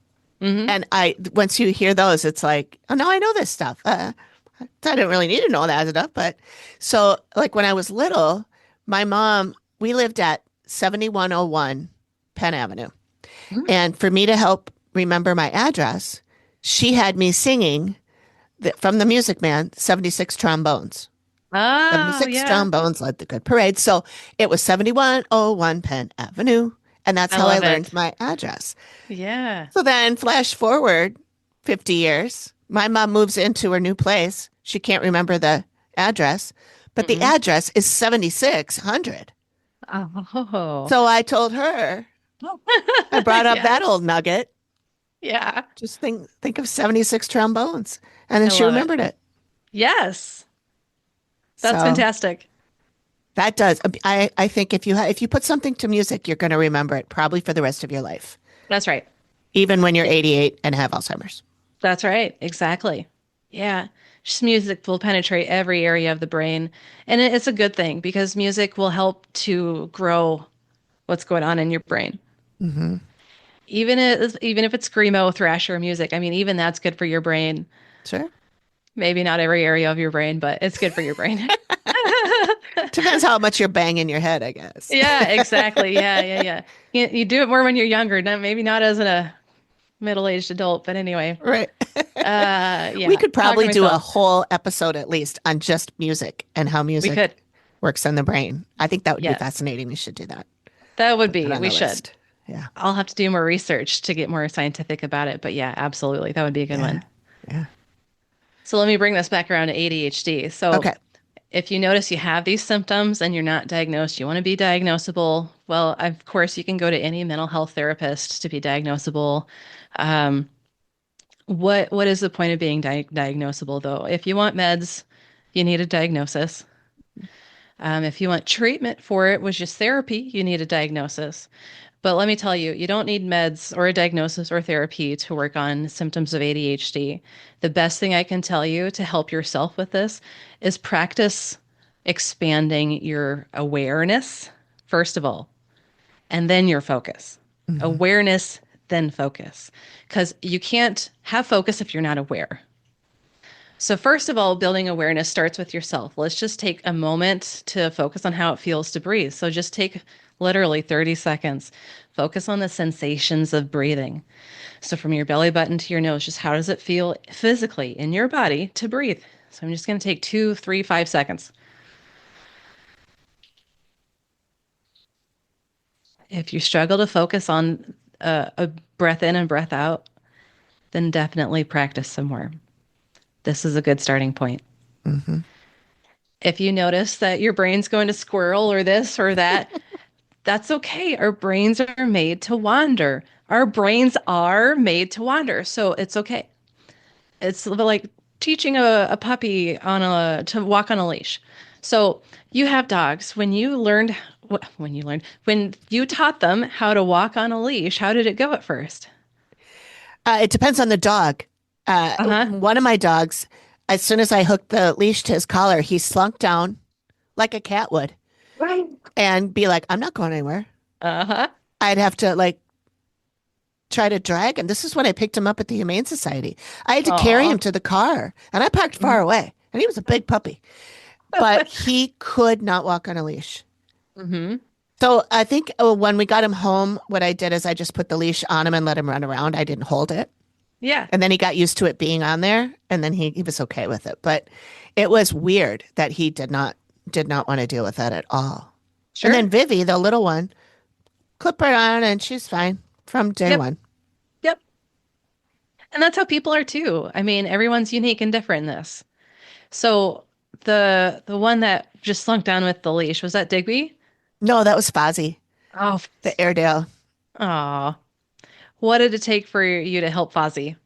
Hmm. And once you hear those, it's like, oh no, I know this stuff. I didn't really need to know that stuff, but so like when I was little, my mom, we lived at 7101 Penn Avenue. And for me to help remember my address, she had me singing from the Music Man, 76 trombones. Oh 76 yeah. trombones led the good parade. So it was 7101 Penn Avenue. And that's I how I love learned it. my address. Yeah. So then, flash forward 50 years, my mom moves into her new place. She can't remember the address, but the Mm-mm. address is 7600. Oh. So I told her, I brought up that Yes. old nugget. Yeah. Just think of 76 trombones. And then I she love it. remembered it. Yes. That's So fantastic. that does. I think if you put something to music, you're going to remember it probably for the rest of your life, That's right. even when you're Yeah, 88 and have Alzheimer's. that's right. Exactly. Yeah. Just music will penetrate every area of the brain. And it's a good thing because music will help to grow what's going on in your brain. Hmm. Even if it's screamo, thrasher music, I mean, even that's good for your brain. Sure. Maybe not every area of your brain, but it's good for your brain. Depends how much you're banging your head, I guess. Yeah, exactly. Yeah, yeah, yeah. You do it more when you're younger, maybe not as a middle-aged adult, but anyway. Right. We Yeah, could talk to probably do a myself. whole episode at least on just music and how We music could. works on the brain. I think that would be Yes, fascinating. We should do that. that would Put that be. on We the should. list. Yeah. I'll have to do more research to get more scientific about it, but yeah, absolutely. That would be a good Yeah. one. Yeah. So let me bring this back around to ADHD. So Okay. if you notice you have these symptoms and you're not diagnosed, you want to be diagnosable. Well, of course, you can go to any mental health therapist to be diagnosable. Um, what is the point of being diagnosable though? If you want meds, you need a diagnosis. If you want treatment for it, which is therapy, you need a diagnosis. But let me tell you, you don't need meds or a diagnosis or therapy to work on symptoms of ADHD. The best thing I can tell you to help yourself with this is practice expanding your awareness, first of all, and then your focus. Hmm. Awareness, then focus. Because you can't have focus if you're not aware. So, first of all, building awareness starts with yourself. Let's just take a moment to focus on how it feels to breathe. So, just take literally 30 seconds. Focus on the sensations of breathing. So, from your belly button to your nose, just how does it feel physically in your body to breathe? So, I'm just going to take 2, 3, 5 seconds. If you struggle to focus on a breath in and breath out, then definitely practice some more. This is a good starting point. Hmm. If you notice that your brain's going to squirrel or this or that, that's okay. Our brains are made to wander. Our brains are made to wander. So it's okay. It's like teaching a puppy to walk on a leash. So you have dogs. When you taught them how to walk on a leash, how did it go at first? It depends on the dog. Uh-huh. One of my dogs, as soon as I hooked the leash to his collar, he slunk down like a cat would Right. and be like, I'm not going anywhere. Uh-huh. I'd have to like try to drag him. This is when I picked him up at the Humane Society. I had to carry Aw. him to the car and I parked far away and he was a big puppy, but he could not walk on a leash. Mm-hmm. So I think when we got him home, what I did is I just put the leash on him and let him run around. I didn't hold it. Yeah. And then he got used to it being on there and then he was okay with it. But it was weird that he did not want to deal with that at all. And Sure. then Vivi, the little one, clip her on and she's fine from day Yep. one. Yep. And that's how people are too. I mean, everyone's unique and different in this. So the one that just slunk down with the leash, was that Digby? No, that was Fozzie, Oh, the Airedale. aw. What did it take for you to help Fozzie?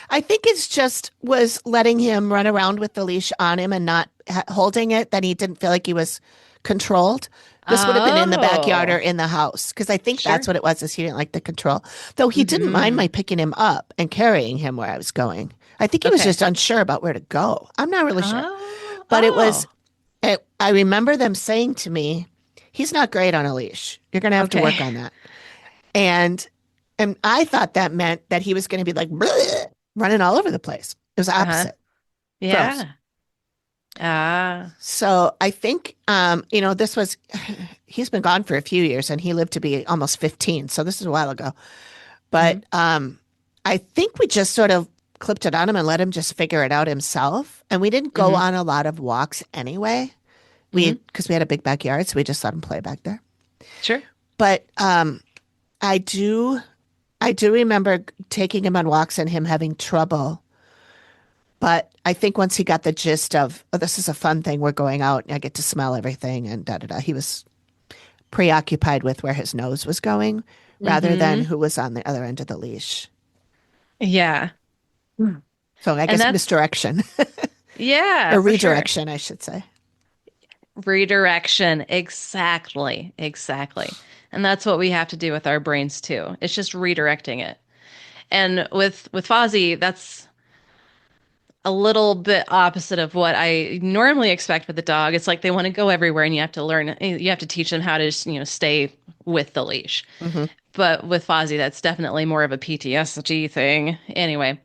I think it's just was letting him run around with the leash on him and not holding it, that he didn't feel like he was controlled. This would have been in the backyard or Oh, in the house because I think that's sure. what it was, is he didn't like the control. Though he didn't mind Mm-hmm. my picking him up and carrying him where I was going. I think he was Okay. just unsure about where to go. I'm not really sure. Oh, But oh, I remember them saying to me, he's not great on a leash. You're going to have to okay. work on that. And and I thought that meant that he was going to be like "Bleh," running all over the place. It was the Uh-huh. opposite. Gross. Yeah. Ah. So I think, this was, he's been gone for a few years and he lived to be almost 15. So this is a while ago. Mm-hmm. But I think we just sort of clipped it on him and let him just figure it out himself. And we didn't go Mm-hmm. on a lot of walks anyway. Mm-hmm. Because we had a big backyard, so we just let him play back there. Sure. But I do, I do remember taking him on walks and him having trouble. But I think once he got the gist of, oh, this is a fun thing, we're going out, and I get to smell everything, and da da da. He was preoccupied with where his nose was going rather than Mm-hmm. who was on the other end of the leash. Yeah. Mm. So I And guess that's, misdirection yeah, or for sure. redirection, I should say. Redirection. Exactly. Exactly. And that's what we have to do with our brains too. It's just redirecting it. And with Fozzie, that's a little bit opposite of what I normally expect with the dog. It's like they want to go everywhere and you have to learn, you have to teach them how to, stay with the leash. Hmm. But with Fozzie, that's definitely more of a PTSD thing. Anyway,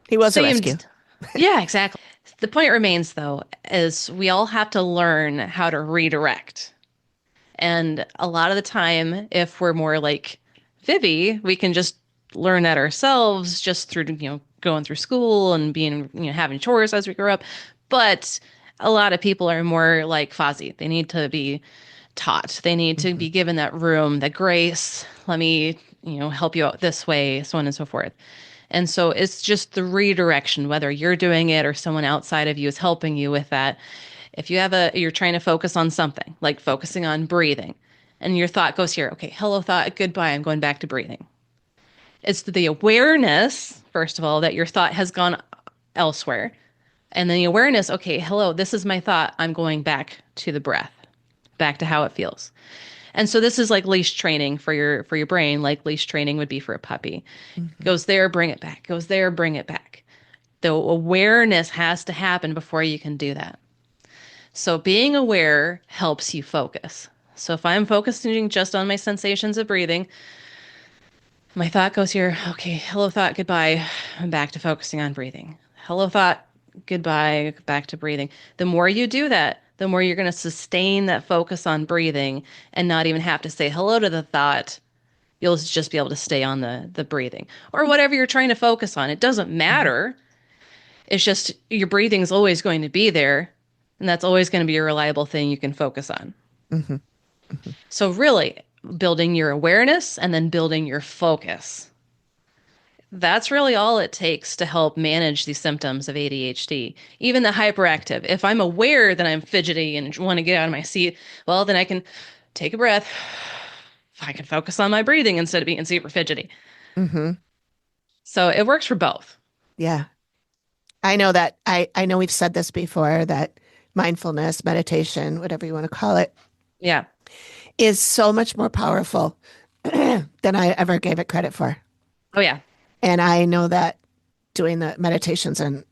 He was a so rescue. yeah, exactly. The point remains though, is we all have to learn how to redirect. And a lot of the time, if we're more like Vivi, we can just learn that ourselves just through, going through school and being, having chores as we grow up. But a lot of people are more like Fozzie. They need to be taught. They need to Hmm. be given that room, that grace. Let me, help you out this way, so on and so forth. And so it's just the redirection, whether you're doing it or someone outside of you is helping you with that. If you're trying to focus on something, like focusing on breathing, and your thought goes here, okay, hello thought, goodbye, I'm going back to breathing. It's the awareness, first of all, that your thought has gone elsewhere. And then the awareness, okay, hello, this is my thought. I'm going back to the breath, back to how it feels. And so this is like leash training for your brain, like leash training would be for a puppy. Hmm. Goes there, bring it back. Goes there, bring it back. The awareness has to happen before you can do that. So being aware helps you focus. So if I'm focusing just on my sensations of breathing, my thought goes here, okay, hello thought, goodbye. I'm back to focusing on breathing. Hello thought, goodbye, back to breathing. The more you do that, the more you're going to sustain that focus on breathing and not even have to say hello to the thought. You'll just be able to stay on the breathing or whatever you're trying to focus on. It doesn't Hmm. matter. It's just your breathing is always going to be there, and that's always going to be a reliable thing you can focus on. Hmm. Hmm. So, really, building your awareness and then building your focus. That's really all it takes to help manage these symptoms of ADHD. Even the hyperactive. If I'm aware that I'm fidgety and want to get out of my seat, well, then I can take a breath. I can focus on my breathing instead of being super fidgety. Hmm. So it works for both. Yeah. I know that I know we've said this before that mindfulness, meditation, whatever you want to call it, Yeah. is so much more powerful than I ever gave it credit for. Oh, yeah. And I know that doing the meditations and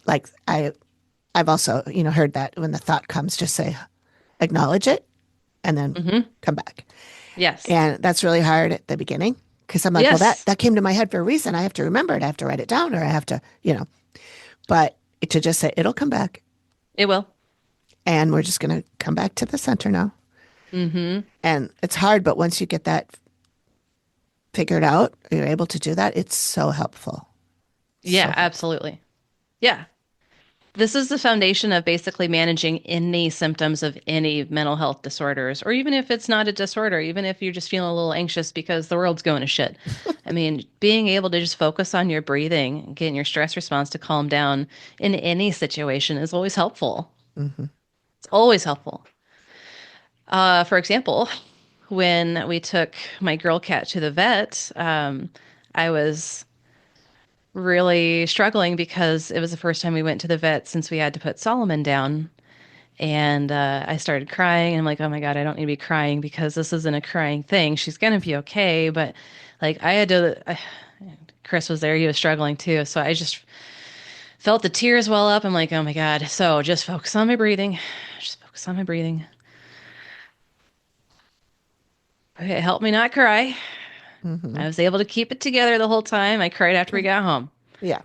like I've also, heard that when the thought comes, just say acknowledge it and then Hmm. come back. Yes. And that's really hard at the beginning because I'm like, well, that Yes, that came to my head for a reason. I have to remember it. I have to write it down or I have to, but to just say it'll come back it will. and we're just going to come back to the center now. Hmm. And it's hard, but once you get that figured out, you're able to do that. It's so helpful. So Yeah, helpful. absolutely. Yeah. This is the foundation of basically managing any symptoms of any mental health disorders, or even if it's not a disorder, even if you're just feeling a little anxious because the world's going to shit. I mean, being able to just focus on your breathing, getting your stress response to calm down in any situation is always helpful. Hmm. It's always helpful. For example, when we took my girl cat to the vet, I was really struggling because it was the first time we went to the vet since we had to put Solomon down. And I started crying. And I'm like, oh my God, I don't need to be crying because this isn't a crying thing. She's going to be okay. But like, Chris was there. He was struggling too. So I just felt the tears well up. I'm like, oh my God. So just focus on my breathing. Just focus on my breathing. Okay, it helped me not cry. Hmm. I was able to keep it together the whole time. I cried after we Good. got home Yeah.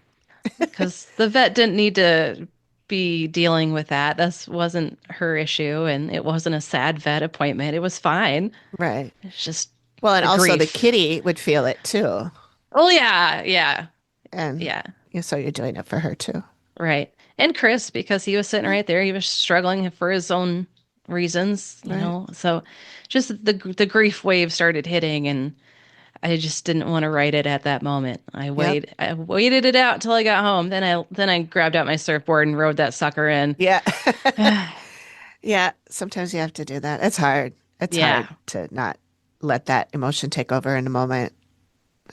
because the vet didn't need to be dealing with that. This wasn't her issue, and it wasn't a sad vet appointment. It was fine. Right. It's just Well, and the also the grief. kitty would feel it too. Oh yeah, yeah, And yeah, so you're doing it for her too. right. And Chris, because he was sitting Yeah. right there, he was struggling for his own reasons, Right. So just the grief wave started hitting, and I just didn't want to write it at that moment. Yep. I waited it out till I got home. Then I grabbed out my surfboard and rode that sucker in. Yeah. Yeah. Sometimes you have to do that. It's hard. It's hard Yeah. to not let that emotion take over in a moment.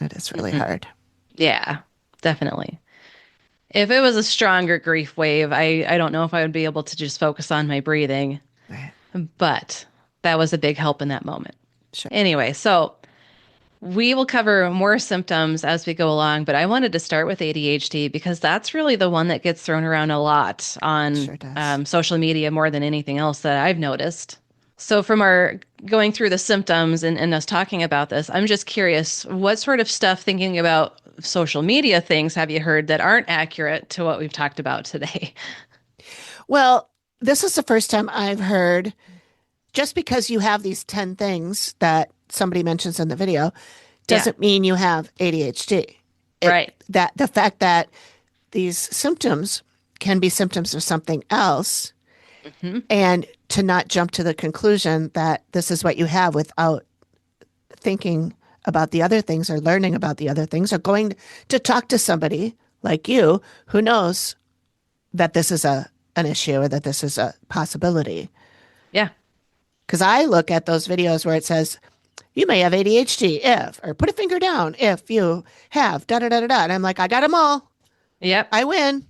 It is really Mhm. hard. Yeah, definitely. If it was a stronger grief wave, I don't know if I would be able to just focus on my breathing, Right. but that was a big help in that moment. Sure. Anyway, so we will cover more symptoms as we go along, but I wanted to start with ADHD because that's really the one that gets thrown around a lot on Sure does. social media more than anything else that I've noticed. So, from our going through the symptoms and us talking about this, I'm just curious what sort of stuff, thinking about social media things, have you heard that aren't accurate to what we've talked about today? Well, this is the first time I've heard just because you have these 10 things that somebody mentions in the video Yeah, doesn't mean you have ADHD. right. That the fact that these symptoms can be symptoms of something else, Hmm. and to not jump to the conclusion that this is what you have without thinking about the other things or learning about the other things or going to talk to somebody like you who knows that this is an issue or that this is a possibility. Yeah, Because I look at those videos where it says, you may have ADHD if, or put a finger down if you have da da da da da. And I'm like, I got them all. yep. I win.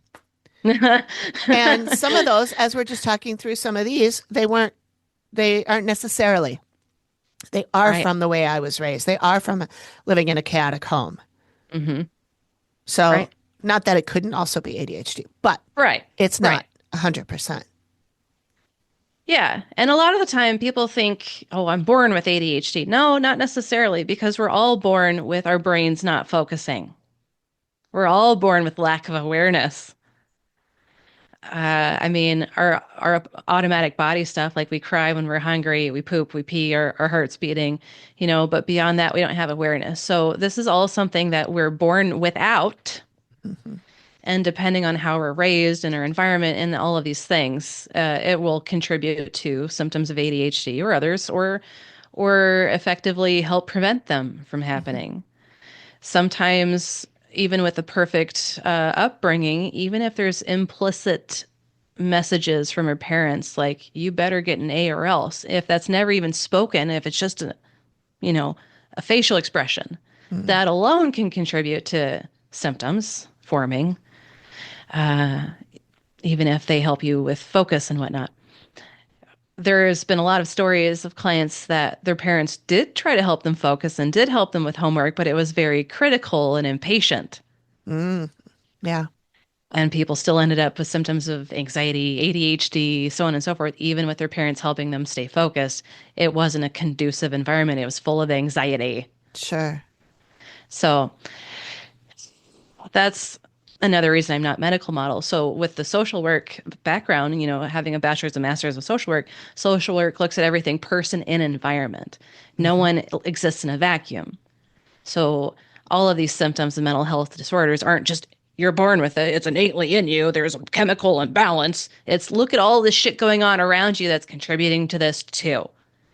And some of those, as we're just talking through some of these, they aren't necessarily. They are Right. from the way I was raised. They are from living in a chaotic home. Hmm. So, Right. not that it couldn't also be ADHD, but Right. it's Right. not 100%. Yeah. And a lot of the time people think, oh, I'm born with ADHD. No, not necessarily, because we're all born with our brains not focusing. We're all born with lack of awareness. I mean, our automatic body stuff, like we cry when we're hungry, we poop, we pee, our heart's beating, but beyond that, we don't have awareness. So this is all something that we're born without. Mm-hmm. And depending on how we're raised and our environment and all of these things, it will contribute to symptoms of ADHD or others, or effectively help prevent them from Mm-hmm. happening. Sometimes, even with a perfect upbringing, even if there's implicit messages from our parents like you better get an A or else, if that's never even spoken, if it's just you know a facial expression, Mm-hmm. that alone can contribute to symptoms forming, even if they help you with focus and whatnot. There's been a lot of stories of clients that their parents did try to help them focus and did help them with homework, but it was very critical and impatient. Mm. Yeah. And people still ended up with symptoms of anxiety, ADHD, so on and so forth, even with their parents helping them stay focused. It wasn't a conducive environment. It was full of anxiety. Sure. So that's another reason I'm not medical model. So with the social work background, having a bachelor's and master's of social work looks at everything person and environment. No Mm-hmm. one exists in a vacuum. So all of these symptoms of mental health disorders aren't just you're born with it, it's innately in you, there's a chemical imbalance. It's look at all this shit going on around you that's contributing to this too.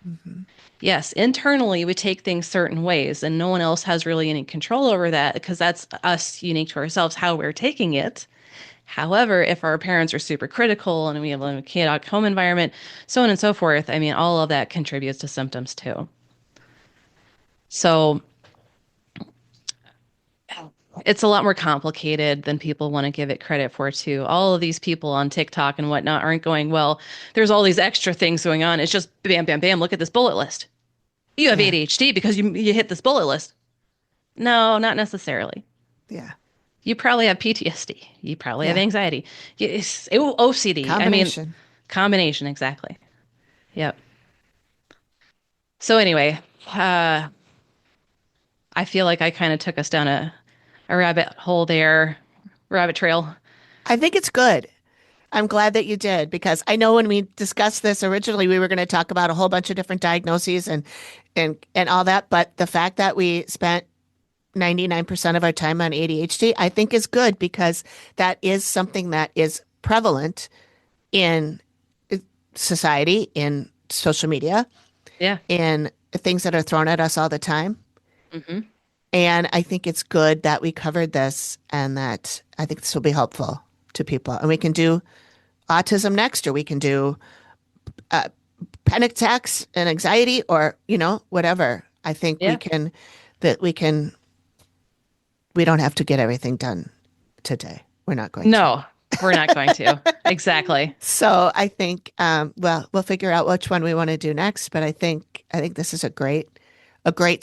Mm-hmm. Yes, internally we take things certain ways, and no one else has really any control over that because that's us unique to ourselves how we're taking it. However, if our parents are super critical and we have a chaotic home environment, so on and so forth, I mean, all of that contributes to symptoms too. So it's a lot more complicated than people want to give it credit for too. All of these people on TikTok and whatnot aren't going, well, there's all these extra things going on. It's just bam, bam, bam. Look at this bullet list. You have Yeah. ADHD because you hit this bullet list. No, not necessarily. Yeah. You probably have PTSD. You probably have Yeah. anxiety. Yes, OCD. I mean, Combination. combination, exactly. Yep. So anyway, I feel like I kind of took us down a rabbit hole there, rabbit trail. I think it's good. I'm glad that you did because I know when we discussed this originally, we were going to talk about a whole bunch of different diagnoses and all that. But the fact that we spent 99% of our time on ADHD, I think is good because that is something that is prevalent in society, in social media, Yeah. in things that are thrown at us all the time. Hmm. And I think it's good that we covered this and that I think this will be helpful to people. And we can do autism next, or we can do panic attacks and anxiety, or, whatever. I think Yeah. we don't have to get everything done today. We're not going to. No, we're not going to. Exactly. So I think, we'll figure out which one we want to do next. But I think this is a great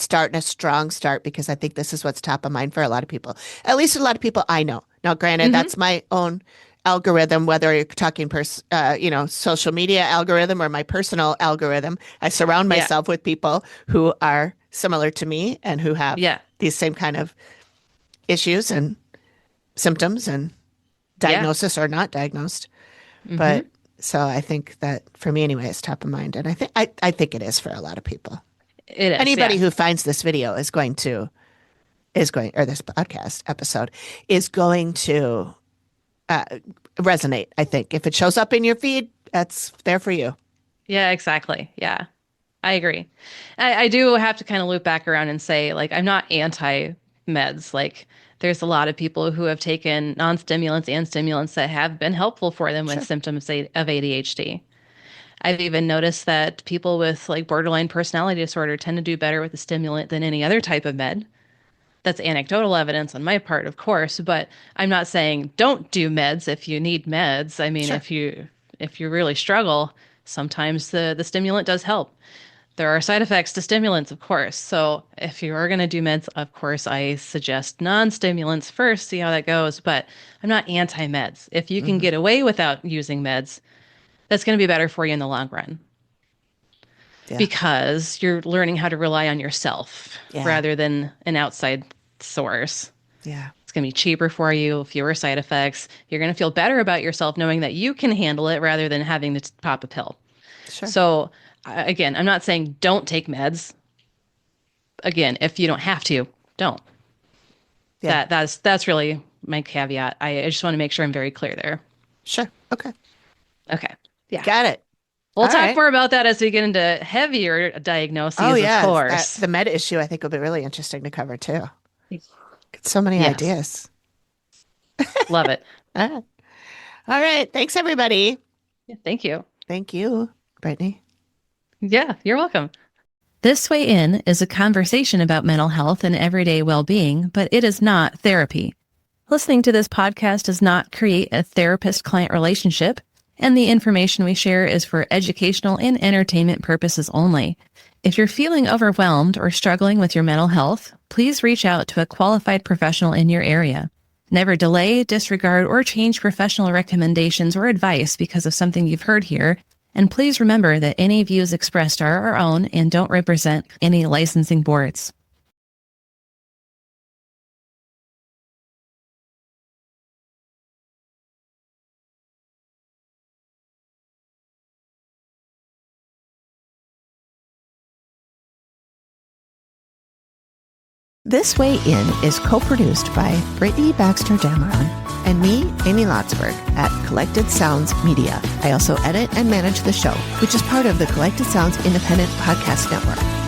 start and a strong start because I think this is what's top of mind for a lot of people. At least a lot of people I know. Now, granted, that's my own algorithm, whether you're talking, social media algorithm or my personal algorithm. I surround myself with people who are similar to me and who have Yeah. these same kind of issues and symptoms and diagnosis or not diagnosed. But so I think that for me anyway, it's top of mind. And I think it is for a lot of people. It is. Anybody Yeah. who finds this video or this podcast episode is going to resonate. I think if it shows up in your feed, that's there for you. Yeah, exactly. Yeah, I agree. I do have to kind of loop back around and say, like, I'm not anti meds. Like, there's a lot of people who have taken non-stimulants and stimulants that have been helpful for them with symptoms of ADHD. I've even noticed that people with like borderline personality disorder tend to do better with a stimulant than any other type of med. That's anecdotal evidence on my part, of course, but I'm not saying don't do meds if you need meds. I mean, if you really struggle, sometimes the stimulant does help. There are side effects to stimulants, of course. So if you are going to do meds, of course, I suggest non-stimulants first, see how that goes. But I'm not anti-meds. If you can get away without using meds, that's going to be better for you in the long run. Yeah. Because you're learning how to rely on yourself rather than an outside source. Yeah. It's going to be cheaper for you, fewer side effects. You're going to feel better about yourself knowing that you can handle it rather than having to pop a pill. Sure. So again, I'm not saying don't take meds. Again, if you don't have to, don't. Yeah. That's really my caveat. I just want to make sure I'm very clear there. Sure. Okay. Okay. Yeah. Got it. We'll All talk right. more about that as we get into heavier diagnoses, of course. The med issue I think will be really interesting to cover too. Get so many Yes. ideas. Love it. All right. Thanks, everybody. Yeah, thank you. Thank you, Brittney. Yeah, you're welcome. This Way In is a conversation about mental health and everyday well-being, but it is not therapy. Listening to this podcast does not create a therapist-client relationship, and the information we share is for educational and entertainment purposes only. If you're feeling overwhelmed or struggling with your mental health, please reach out to a qualified professional in your area. Never delay, disregard, or change professional recommendations or advice because of something you've heard here. And please remember that any views expressed are our own and don't represent any licensing boards. This Way In is co-produced by Brittney Baxter Dameron and me, Amy Lotsberg, at Collected Sounds Media. I also edit and manage the show, which is part of the Collected Sounds Independent Podcast Network.